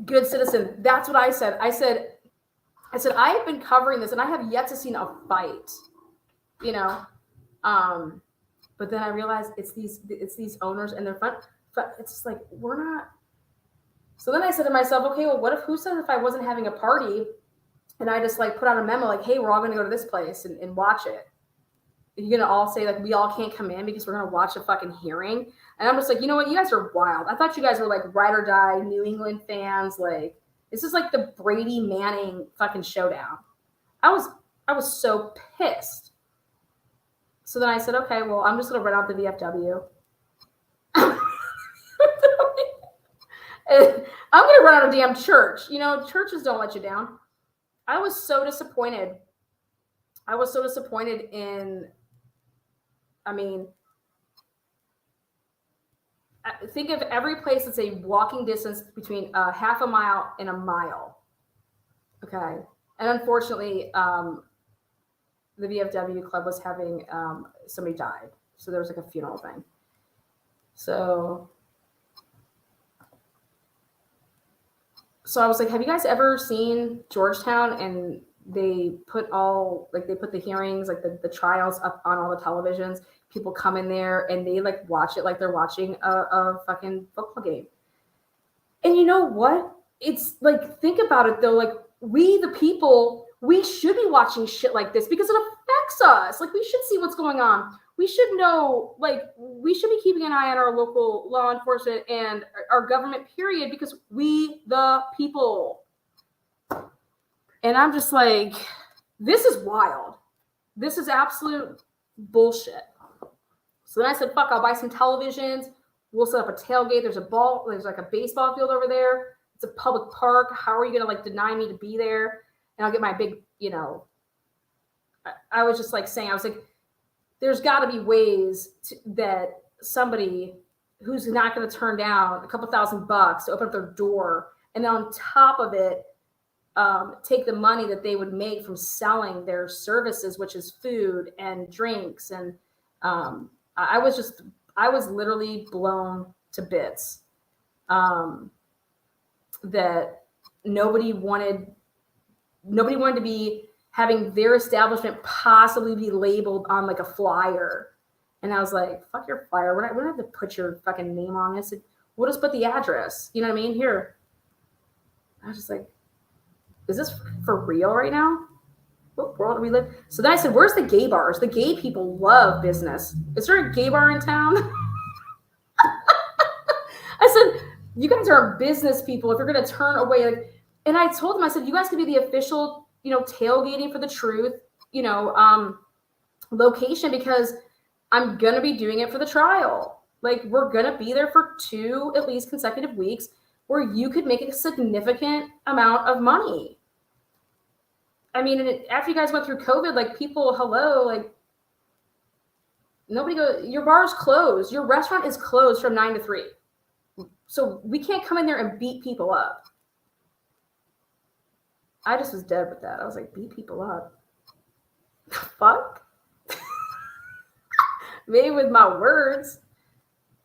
good citizen. That's what I said. I said, I've been covering this and I have yet to see a fight, you know? But then I realized it's these owners and their front. It's just like, we're not. So then I said to myself, okay, well, who said if I wasn't having a party and I just like put out a memo like, hey, we're all going to go to this place and watch it. You're going to all say like, we all can't come in because we're going to watch a fucking hearing. And I'm just like, you know what? You guys are wild. I thought you guys were like ride or die New England fans. Like, this is like the Brady Manning fucking showdown. I was so pissed. So then I said, okay, well, I'm just going to rent out the VFW. I'm going to run out a damn church. You know, churches don't let you down. I was so disappointed. I mean, think of every place that's a walking distance between half a mile and a mile. Okay. And unfortunately, the VFW club was having somebody died. So there was like a funeral thing. So I was like, have you guys ever seen Georgetown? And they put the hearings, like the trials up on all the televisions. People come in there and they like watch it like they're watching a fucking football game. And you know what? It's like, think about it though. Like we, the people, we should be watching shit like this because it affects us. Like we should see what's going on. We should know, like we should be keeping an eye on our local law enforcement and our government period because we, the people. And I'm just like, this is wild. This is absolute bullshit. So then I said, fuck, I'll buy some televisions. We'll set up a tailgate. There's like a baseball field over there. It's a public park. How are you going to like deny me to be there? And I'll get my big, you know, I was just like saying, I was like, there's got to be ways that somebody who's not going to turn down a couple $1,000 to open up their door. And then on top of it, take the money that they would make from selling their services, which is food and drinks. And I was literally blown to bits that nobody wanted to be having their establishment possibly be labeled on like a flyer. And I was like, fuck your flyer. We don't have to put your fucking name on this. We'll just put the address. You know what I mean? Here. I was just like, is this for real right now? What world do we live? So then I said, where's the gay bars? The gay people love business. Is there a gay bar in town? I said, you guys are business people. If you're going to turn away, like, and I told them, I said, you guys could be the official, you know, tailgating for the truth, you know, location, because I'm going to be doing it for the trial. Like, we're going to be there for 2 at least consecutive weeks where you could make a significant amount of money. I mean, after you guys went through COVID, like people, hello, like nobody your bar's closed. Your restaurant is closed from 9 to 3. So we can't come in there and beat people up. I just was dead with that. I was like, beat people up. Fuck. Maybe with my words.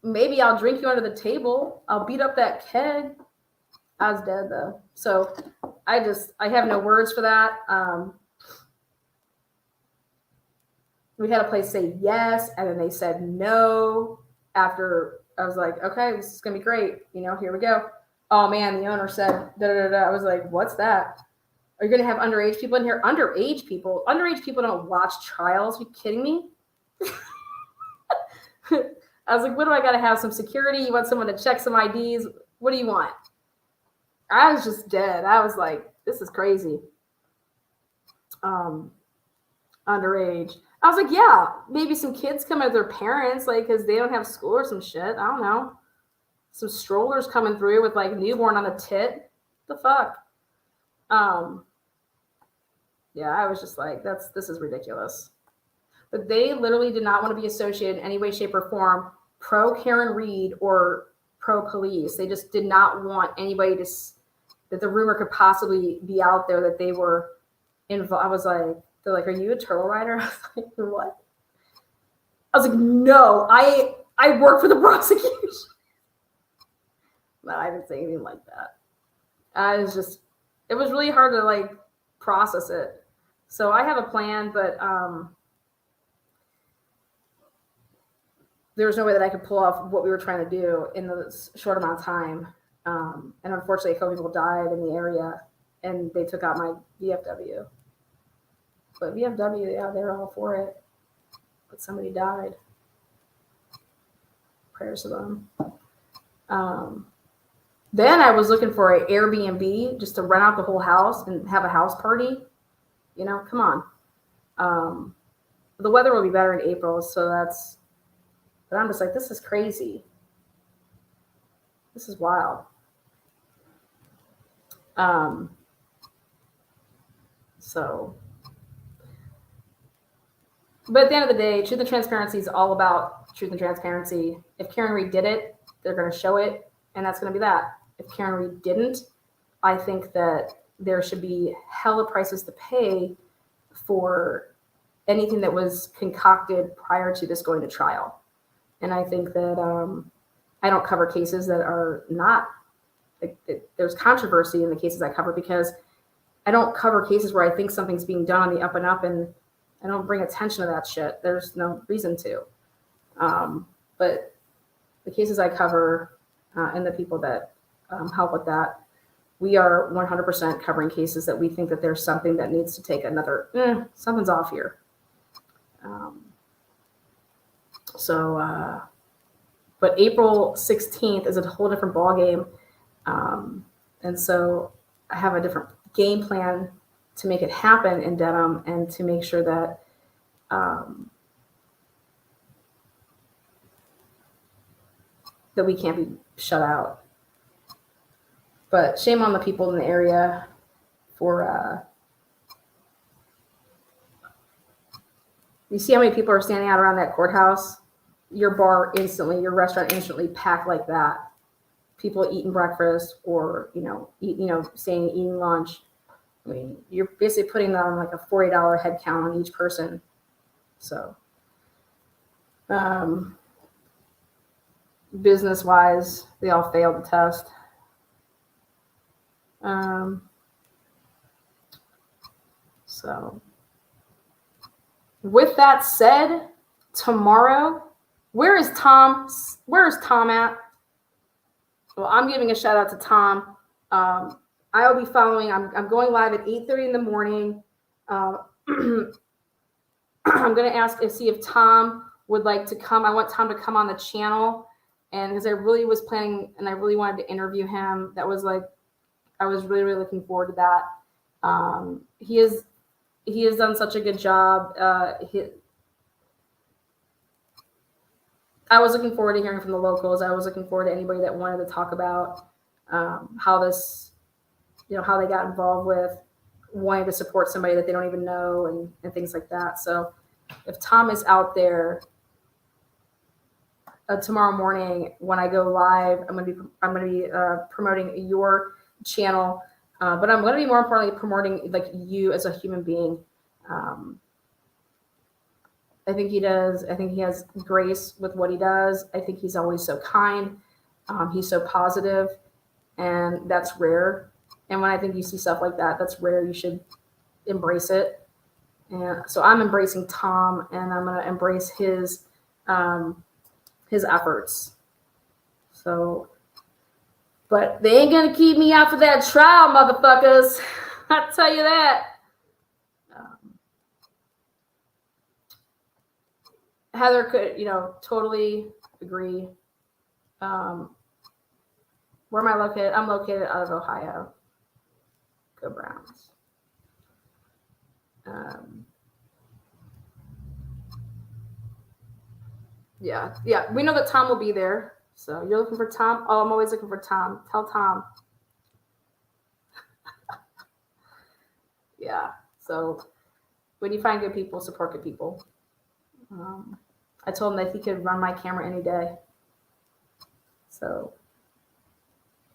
Maybe I'll drink you under the table. I'll beat up that keg. I was dead though. So I have no words for that. We had a place say yes, and then they said no after I was like, okay, this is gonna be great. Here we go. Oh man, the owner said da da da. I was like, what's that? Are you gonna have underage people in here? Underage people don't watch trials. Are you kidding me? I was like, what do I gotta have? Some security? You want someone to check some IDs? What do you want? I was just dead. I was like, this is crazy. Underage. I was like, yeah, maybe some kids come with their parents, like, because they don't have school or some shit. I don't know. Some strollers coming through with like newborn on a tit. The fuck? Yeah, I was just like, this is ridiculous. But they literally did not want to be associated in any way, shape, or form pro Karen Reed or pro police. They just did not want anybody that the rumor could possibly be out there that they were involved. I was like, they're like, are you a turtle rider? I was like, what? I was like, no, I work for the prosecution. No, I didn't say anything like that. It was really hard to like process it. So I have a plan, but there was no way that I could pull off what we were trying to do in this short amount of time. And unfortunately, a couple people died in the area, and they took out my VFW. But VFW, yeah, they're all for it. But somebody died. Prayers to them. Then I was looking for an Airbnb just to rent out the whole house and have a house party. Come on. The weather will be better in April, so but I'm just like, this is crazy. This is wild. But at the end of the day, truth and transparency is all about truth and transparency. If Karen Reed did it, they're going to show it, and that's going to be that. If Karen Reed didn't, I think that there should be hella prices to pay for anything that was concocted prior to this going to trial. And I think that I don't cover cases that are not, there's controversy in the cases I cover, because I don't cover cases where I think something's being done on the up and up, and I don't bring attention to that shit. There's no reason to. But the cases I cover and the people that help with that, we are 100% covering cases that we think that there's something that needs to take another, something's off here. But April 16th is a whole different ballgame. And so I have a different game plan to make it happen in Dedham, and to make sure that that we can't be shut out. But shame on the people in the area for you see how many people are standing out around that courthouse? Your bar instantly, your restaurant instantly packed like that. People eating breakfast, or staying eating lunch. I mean, you're basically putting them on like a $40 head count on each person. So, business wise, they all failed the test. So, with that said, tomorrow, where is Tom? Where is Tom at? Well, I'm giving a shout out to Tom. I will be following. I'm going live at 8:30 in the morning. I'm going to ask see if Tom would like to come. I want Tom to come on the channel, and because I really was planning and I really wanted to interview him. That was like, I was really, really looking forward to that. He has done such a good job. I was looking forward to hearing from the locals. I was looking forward to anybody that wanted to talk about how this, how they got involved with wanting to support somebody that they don't even know, and things like that. So if Tom is out there tomorrow morning when I go live, I'm going to be promoting your channel, but I'm going to be more importantly promoting like you as a human being. I think he does. I think he has grace with what he does. I think he's always so kind. He's so positive, and that's rare. And when I think you see stuff like that, that's rare. You should embrace it. And so I'm embracing Tom, and I'm going to embrace his efforts. So, but they ain't gonna keep me out for that trial, motherfuckers. I tell you that. Heather could, totally agree. Where am I located? I'm located out of Ohio. Go Browns. Yeah. We know that Tom will be there. So you're looking for Tom? Oh, I'm always looking for Tom. Tell Tom. Yeah. So when you find good people, support good people. I told him that he could run my camera any day. So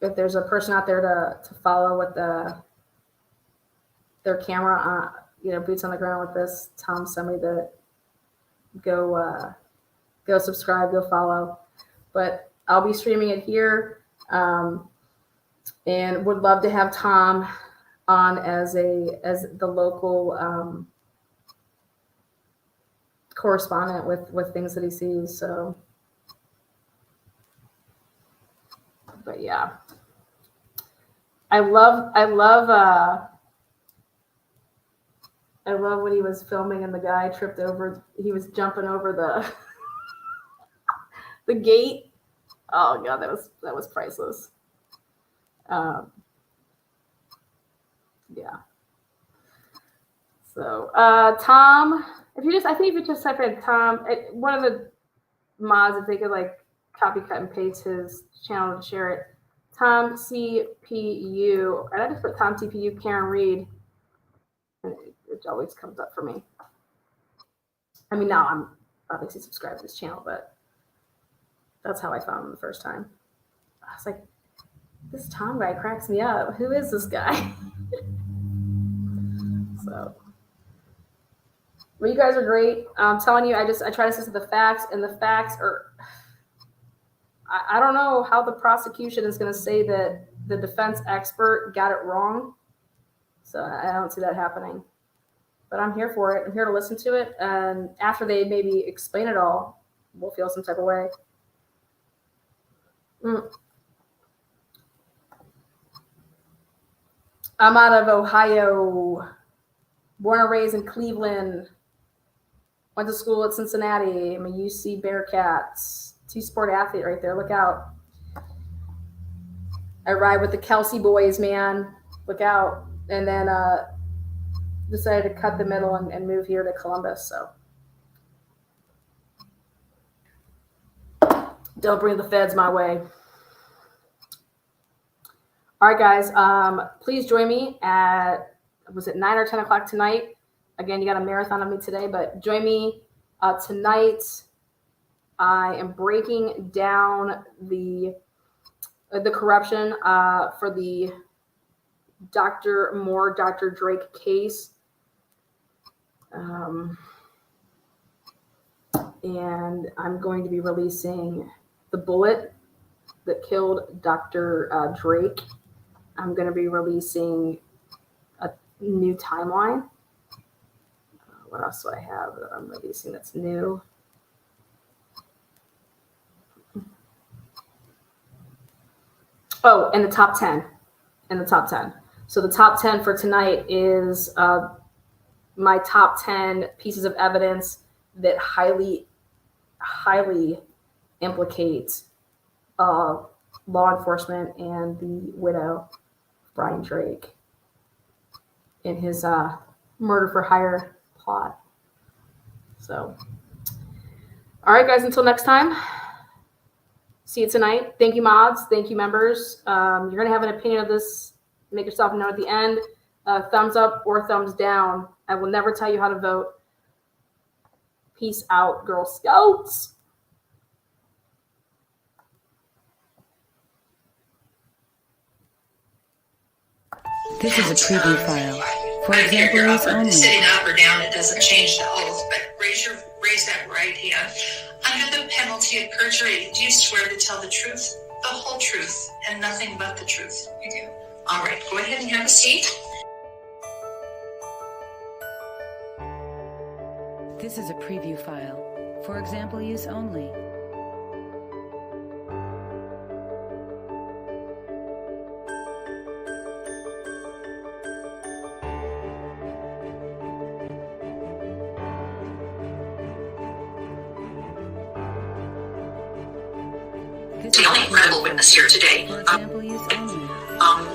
if there's a person out there to follow with their camera, boots on the ground with this, Tom, somebody to go subscribe, go follow. But I'll be streaming it here, and would love to have Tom on as the local correspondent with things that he sees. So, but yeah, I love when he was filming and the guy tripped over. He was jumping over the gate. Oh god, that was priceless. Yeah. So Tom, I think if you just type in Tom, one of the mods, if they could like copy, cut, and paste his channel and share it. Tom CPU, and I just put Tom CPU Karen Reed, and it always comes up for me. I mean, now I'm obviously subscribed to this channel, but that's how I found him the first time. I was like, this Tom guy cracks me up. Who is this guy? So, well, you guys are great. I'm telling you, I try to stick to the facts, and the facts are. I don't know how the prosecution is going to say that the defense expert got it wrong. So I don't see that happening. But I'm here for it. I'm here to listen to it. And after they maybe explain it all, we'll feel some type of way. I'm out of Ohio, born and raised in Cleveland. Went to school at Cincinnati. I'm a UC Bearcats. Two-sport athlete right there. Look out. I ride with the Kelsey boys, man. Look out. And then decided to cut the middle and move here to Columbus. So don't bring the feds my way. All right, guys. Please join me at, was it 9 or 10 o'clock tonight? Again, you got a marathon of me today, but join me tonight. I am breaking down the corruption for the Dr. Moore, Dr. Drake case. And I'm going to be releasing the bullet that killed Dr. Drake. I'm going to be releasing a new timeline. What else do I have that I'm releasing that's new? Oh, and the top 10. So the top 10 for tonight is my top 10 pieces of evidence that highly implicate law enforcement and the widow, Brian Drake, in his murder for hire plot. So, all right, guys, until next time. See you tonight. Thank you, mods. Thank you, members. You're going to have an opinion of this. Make yourself known at the end. Thumbs up or thumbs down. I will never tell you how to vote. Peace out, Girl Scouts. This is a preview file. For example, use only. Sitting up or down, it doesn't change the oath, but raise that right hand. Under the penalty of perjury, do you swear to tell the truth, the whole truth, and nothing but the truth? I do. All right, go ahead and have a seat. This is a preview file. For example, use only. witness here today. For example use only.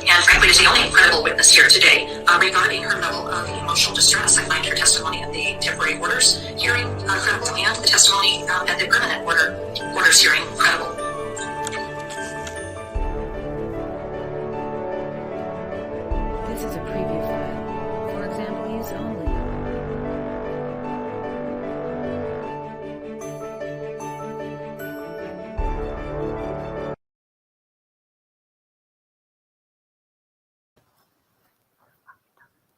And frankly, is the only credible witness here today regarding her level of emotional distress. I find her testimony at the temporary orders hearing credible, and the testimony at the permanent orders hearing credible. This is a preview file. For example use only.